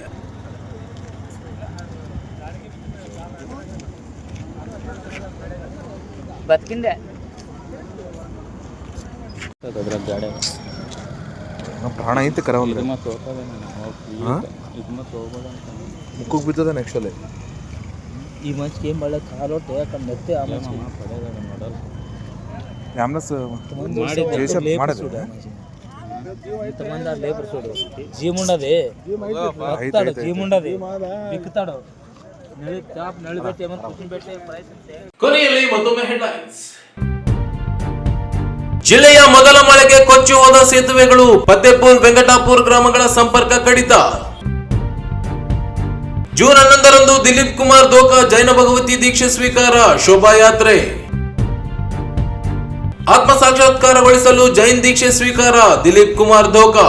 ಪ್ರಾಣ ಐತೆ ಕರ ಮುಖಕ್ಕೆ ಬಿದ್ದದ ನೆಕ್ಸ್ಟ್ ಅಲ್ಲಿ ಈ ಮಚ್ಚಿಗೆ ಏನು ಮಾಡಕ್ಕೆ ಕಾಲೊಟ್ಟು ಯಾಕಂದ್ರೆ ಮತ್ತೆ ಆ ಮಚ್ಚಿ ಆಂಬುಲೆನ್ಸ್ ఇంతమంది లేబర్ చూడు జీముండది జీముండది బిక్కుతాడు నడిపెట్టి ఏమన్నా కూర్చుని పెట్టే ಕೊನೆಯಲ್ಲಿ ಮತ್ತೊಮ್ಮೆ ಹೆಡ್ಲೈನ್ಸ್. ಜಿಲ್ಲೆಯ ಮೊದಲ ಮಳೆಗೆ ಕೊಚ್ಚಿ ಹೋದ ಸೇತುವೆಗಳು, ಫತೇಪುರ್ ವೆಂಕಟಾಪುರ ಗ್ರಾಮಗಳ ಸಂಪರ್ಕ ಕಡಿತ. ಜೂನ್ 11ರಂದು ದಿಲೀಪ್ ಕುಮಾರ್ ದೋಖಾ ಜೈನ ಭಗವತಿ ದೀಕ್ಷೆ ಸ್ವೀಕಾರ, ಶೋಭಾಯಾತ್ರೆ. ಆತ್ಮ ಸಾಕ್ಷಾತ್ಕಾರಗೊಳಿಸಲು ಜೈನ್ ದೀಕ್ಷೆ ಸ್ವೀಕಾರ, ದಿಲೀಪ್ ಕುಮಾರ್ ದೋಖಾ.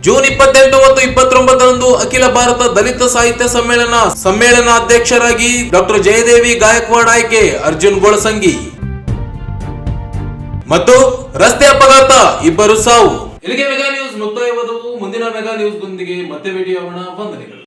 ಜೂನ್ 28 ಮತ್ತು 29ರಂದು ಅಖಿಲ ಭಾರತ ದಲಿತ ಸಾಹಿತ್ಯ ಸಮ್ಮೇಳನಾಧ್ಯಕ್ಷರಾಗಿ ಡಾಕ್ಟರ್ ಜಯದೇವಿ ಗಾಯಕ್ವಾಡ್ ಆಯ್ಕೆ, ಅರ್ಜುನ್ ಗೊಳಸಂಗಿ. ಮತ್ತು ರಸ್ತೆ ಅಪಘಾತ, ಇಬ್ಬರು ಸಾವು. ಇಲ್ಲಿಗೆ ಮೆಗಾ ನ್ಯೂಸ್ ಮುಕ್ತಾಯವಾದವು. ಮುಂದಿನ ಮೆಗಾ ನ್ಯೂಸ್ ಗೊಂದಿಗೆ ಮತ್ತೆ ಭೇಟಿಯಾಗೋಣ. ವಂದನೆಗಳು.